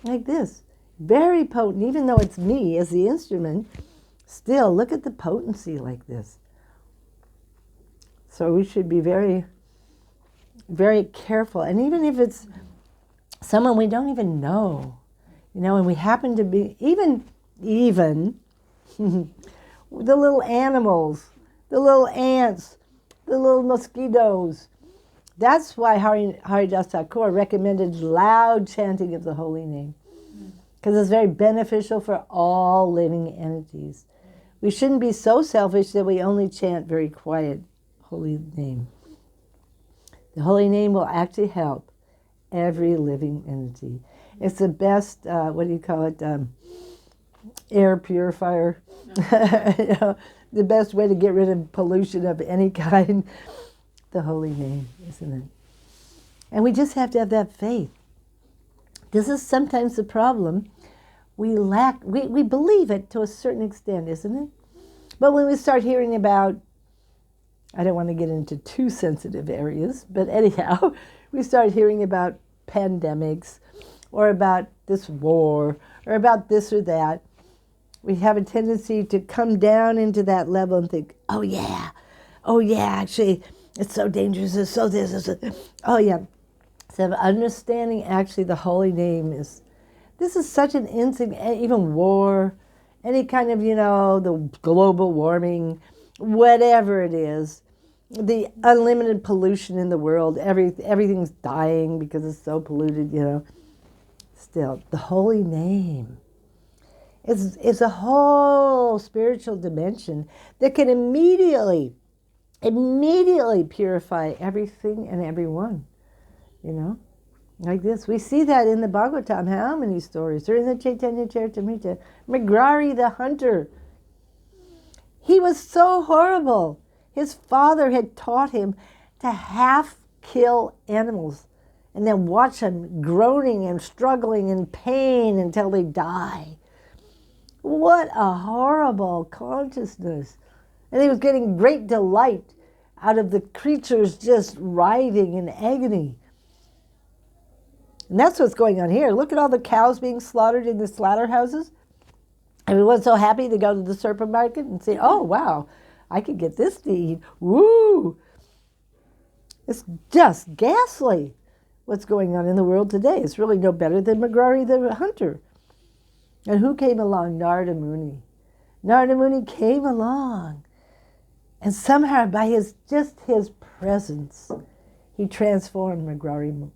like this, very potent, even though it's me as the instrument, still look at the potency like this. So we should be very, very careful. And even if it's someone we don't even know, you know, and we happen to be, even the little animals, the little ants, the little mosquitoes. That's why Haridas Thakur recommended loud chanting of the holy name, because it's very beneficial for all living entities. We shouldn't be so selfish that we only chant very quiet holy name. The holy name will actually help every living entity. It's the best, air purifier. You know, the best way to get rid of pollution of any kind. The holy name, isn't it? And we just have to have that faith. This is sometimes the problem. We lack, we believe it to a certain extent, isn't it? But when we start hearing about, I don't want to get into too sensitive areas, but anyhow, we start hearing about pandemics or about this war or about this or that. We have a tendency to come down into that level and think, oh yeah, actually, it's so dangerous, it's so this, oh yeah. So understanding actually the holy name is, this is such an insignificant, even war, any kind of, you know, the global warming, whatever it is, the unlimited pollution in the world, everything's dying because it's so polluted, you know. Still, the holy name is a whole spiritual dimension that can immediately purify everything and everyone, you know, like this. We see that in the Bhagavatam, how many stories? Or in the Chaitanya Charitamrita, Mrigarhi the hunter. He was so horrible. His father had taught him to half kill animals and then watch them groaning and struggling in pain until they die. What a horrible consciousness. And he was getting great delight out of the creatures just writhing in agony. And that's what's going on here. Look at all the cows being slaughtered in the slaughterhouses. Everyone's so happy to go to the supermarket and say, oh, wow, I could get this to eat. Woo! It's just ghastly what's going on in the world today. It's really no better than Mrigarhi the hunter. And who came along? Narada Muni. Narada Muni came along. And somehow by his presence, he transformed Mrigarhi.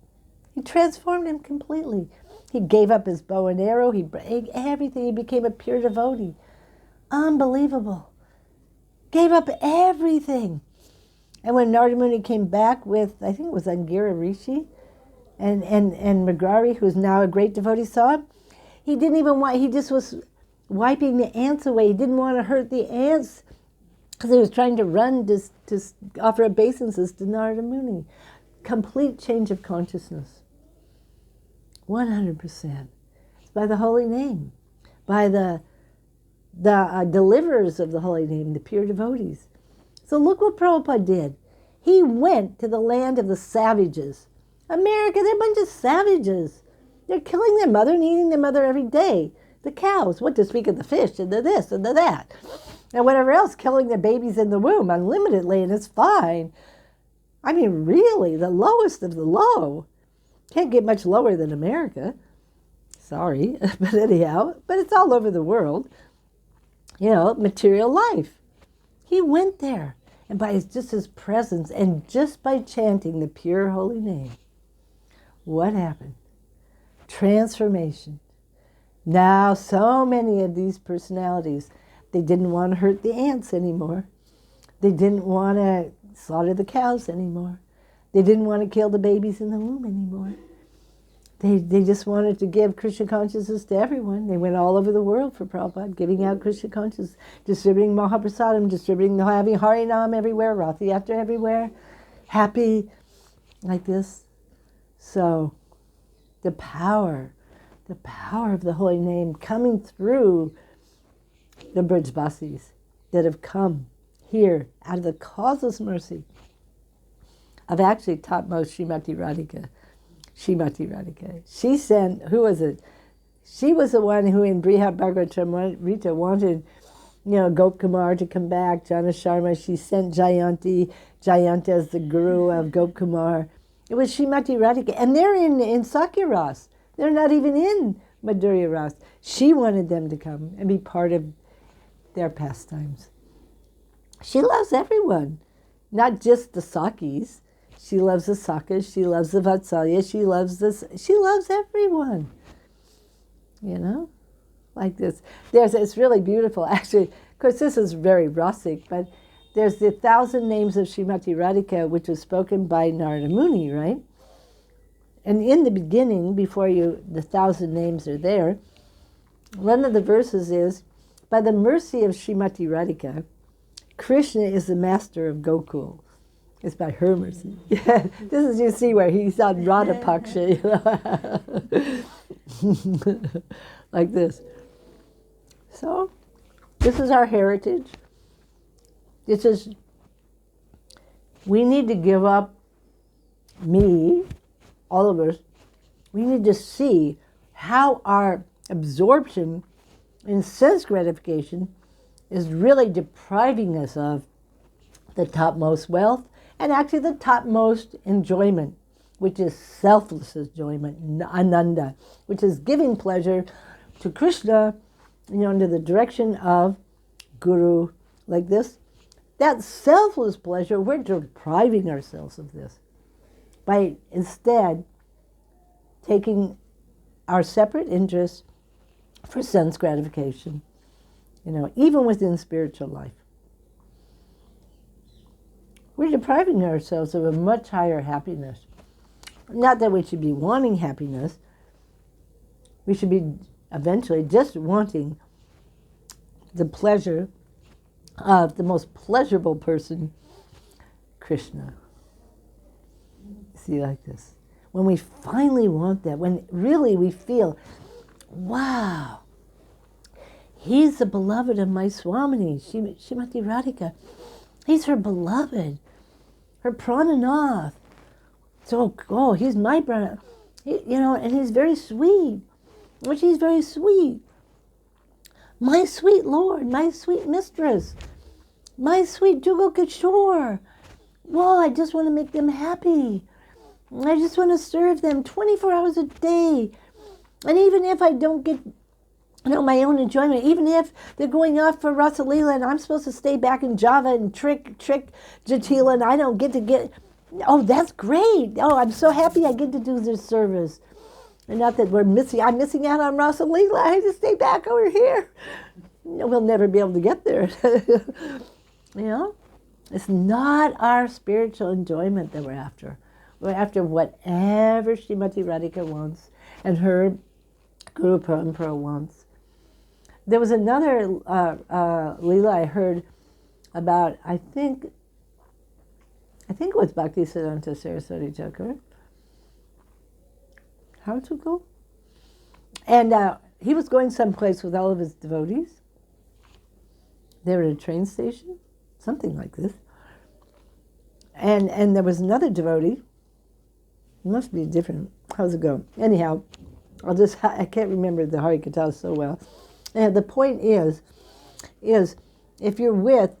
He transformed him completely. He gave up his bow and arrow. He everything. He became a pure devotee. Unbelievable. Gave up everything. And when Narada Muni came back with, I think it was Angira Rishi, and Mrigarhi, who is now a great devotee, saw him, he didn't even want, he just was wiping the ants away. He didn't want to hurt the ants because he was trying to run to offer obeisances to Narada Muni. Complete change of consciousness. 100%. It's by the holy name, by the deliverers of the holy name, the pure devotees. So look what Prabhupada did. He went to the land of the savages. America, they're a bunch of savages. They're killing their mother and eating their mother every day. The cows, what to speak of the fish and the this and the that. And whatever else, killing their babies in the womb unlimitedly, and it's fine. I mean, really, the lowest of the low. Can't get much lower than America. Sorry, but anyhow, but it's all over the world. You know, material life. He went there, and by just his presence, and just by chanting the pure holy name, what happened? Transformation. Now, so many of these personalities, they didn't want to hurt the ants anymore. They didn't want to slaughter the cows anymore. They didn't want to kill the babies in the womb anymore. They just wanted to give Krishna consciousness to everyone. They went all over the world for Prabhupada, giving out Krishna consciousness, distributing Mahaprasadam, distributing, having Harinam everywhere, Rath Yatra everywhere, happy, like this. So, the power of the holy name coming through the Brajbasis that have come here out of the causeless mercy of actually topmost Srimati Radhika. She sent, who was it? She was the one who in Brihad Bhagavatamrita wanted, Gop Kumar to come back, Jana Sharma. She sent Jayanti as the guru of Gop Kumar. It was Srimati Radhika. And they're in Sakya Ras. They're not even in Madhurya Ras. She wanted them to come and be part of their pastimes. She loves everyone, not just the Sakis. She loves the Sakas, she loves the Vatsalya, she loves everyone. Like this. It's really beautiful. Actually, of course, this is very rasic, but there's the 1,000 names of Srimati Radhika, which was spoken by Narada Muni, right? And in the beginning, the 1,000 names are there, one of the verses is, by the mercy of Srimati Radhika, Krishna is the master of Gokul. It's by her mercy. Yeah, this is, you see, where he's on Radha Paksha, like this. So, this is our heritage. We need to give up all of us. We need to see how our absorption in sense gratification is really depriving us of the topmost wealth and actually the topmost enjoyment, which is selfless enjoyment, ananda, which is giving pleasure to Krishna, under the direction of Guru, like this. That selfless pleasure, we're depriving ourselves of this by instead taking our separate interests for sense gratification, even within spiritual life. We're depriving ourselves of a much higher happiness. Not that we should be wanting happiness. We should be eventually just wanting the pleasure of the most pleasurable person, Krishna. See, like this. When we finally want that, when really we feel, wow, he's the beloved of my Swamini, Srimati Radhika. He's her beloved, her prananath. So, he's my prananath. And he's very sweet. Well, she's very sweet. My sweet Lord, my sweet mistress, my sweet Jugal Kishore. Well, I just want to make them happy. I just want to serve them 24 hours a day. And even if I don't get my own enjoyment, even if they're going off for Rasa Leela and I'm supposed to stay back in Java and trick Jatila and I don't get, that's great. Oh, I'm so happy I get to do this service. And not that I'm missing out on Rasa Leela. I have to stay back over here. We'll never be able to get there. It's not our spiritual enjoyment that we're after. We're after whatever Srimati Radhika wants and her Guru Parampara wants. There was another Leela I heard about, I think it was Bhaktisiddhanta Saraswati Thakur. How to go? And he was going someplace with all of his devotees. They were at a train station, something like this. And there was another devotee. It must be different. How's it go? Anyhow, I can't remember the Harikatha so well. And the point is if you're with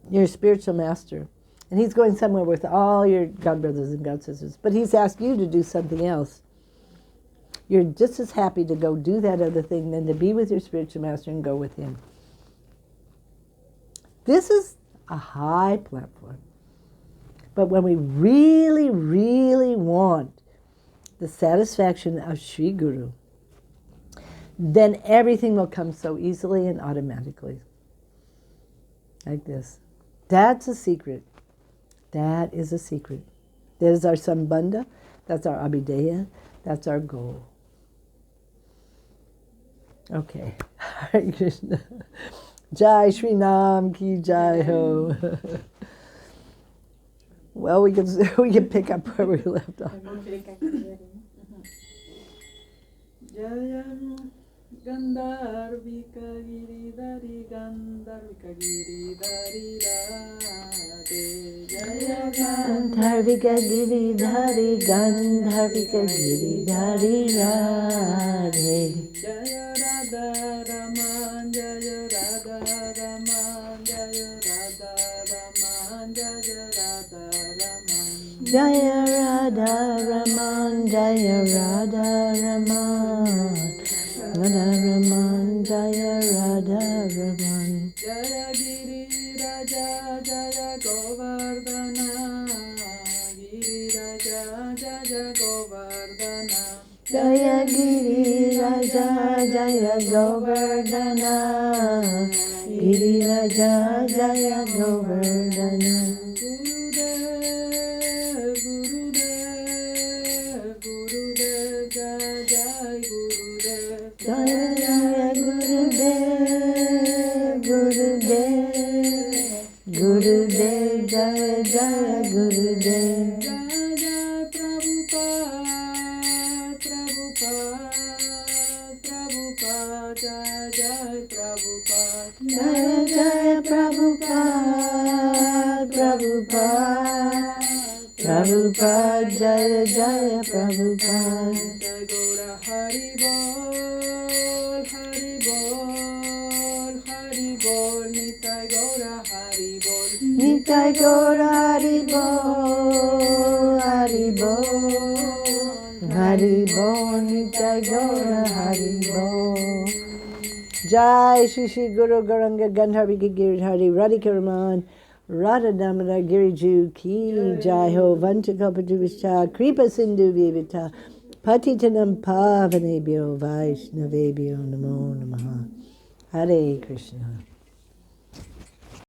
your spiritual master, and he's going somewhere with all your God brothers and God sisters, but he's asked you to do something else, you're just as happy to go do that other thing than to be with your spiritual master and go with him. This is a high platform. But when we really, really want the satisfaction of Sri Guru, then everything will come so easily and automatically. Like this. That's a secret. That is a secret. That is our sambandha. That's our abhideya. That's our goal. Okay. Hare Krishna. Jai Shri Nam Ki Jai Ho. Well, we can pick up where we left off. Jaya Gandharvika Giridhari Gandharvika Giridhari Radhe Jaya Gandharvika Giridhari Gandharvika Giridhari Radhe Jaya Radha Raman Jaya Radha Raman Jaya Radha Raman Jaya Radha Raman Jaya Radha Raman Jaya Radha Raman Radha Raman Jaya Radha Raman Jaya Giri Raja Jaya Govardhana Giri Raja Jaya Govardhana Jaya Giri Raja Jaya Govardhana Giri Raja Jaya Govardhana Gurudev Jaya Jai Gurudev Jaya Jaya Gurudev Gurudev Gurudev Jaya Jaya Gurudev Jaya Prabhupada Jaya Jai Prabhupada Jaya Jaya Prabhupada Prabhupada Prabhupada Jaya Jaya Prabhupada Jai Gaura Hari Bol Hari Bol Hari Bol Nitai Gaura Hari Bol Nitai Gaura Hari Bol Hari Bol Hari Bol Nitai Gaura Hari Bol Jai Shri Shri Guru Gauranga Gandharvika Giridhari Radhika Raman Radha Damodar Giriju Ki Jai Ho Vanchakalpatarubhishta Kripa Sindhu Vivita Patitanam Pavanebhyo Vaishnavebhyo Namo Namaha Hare Krishna.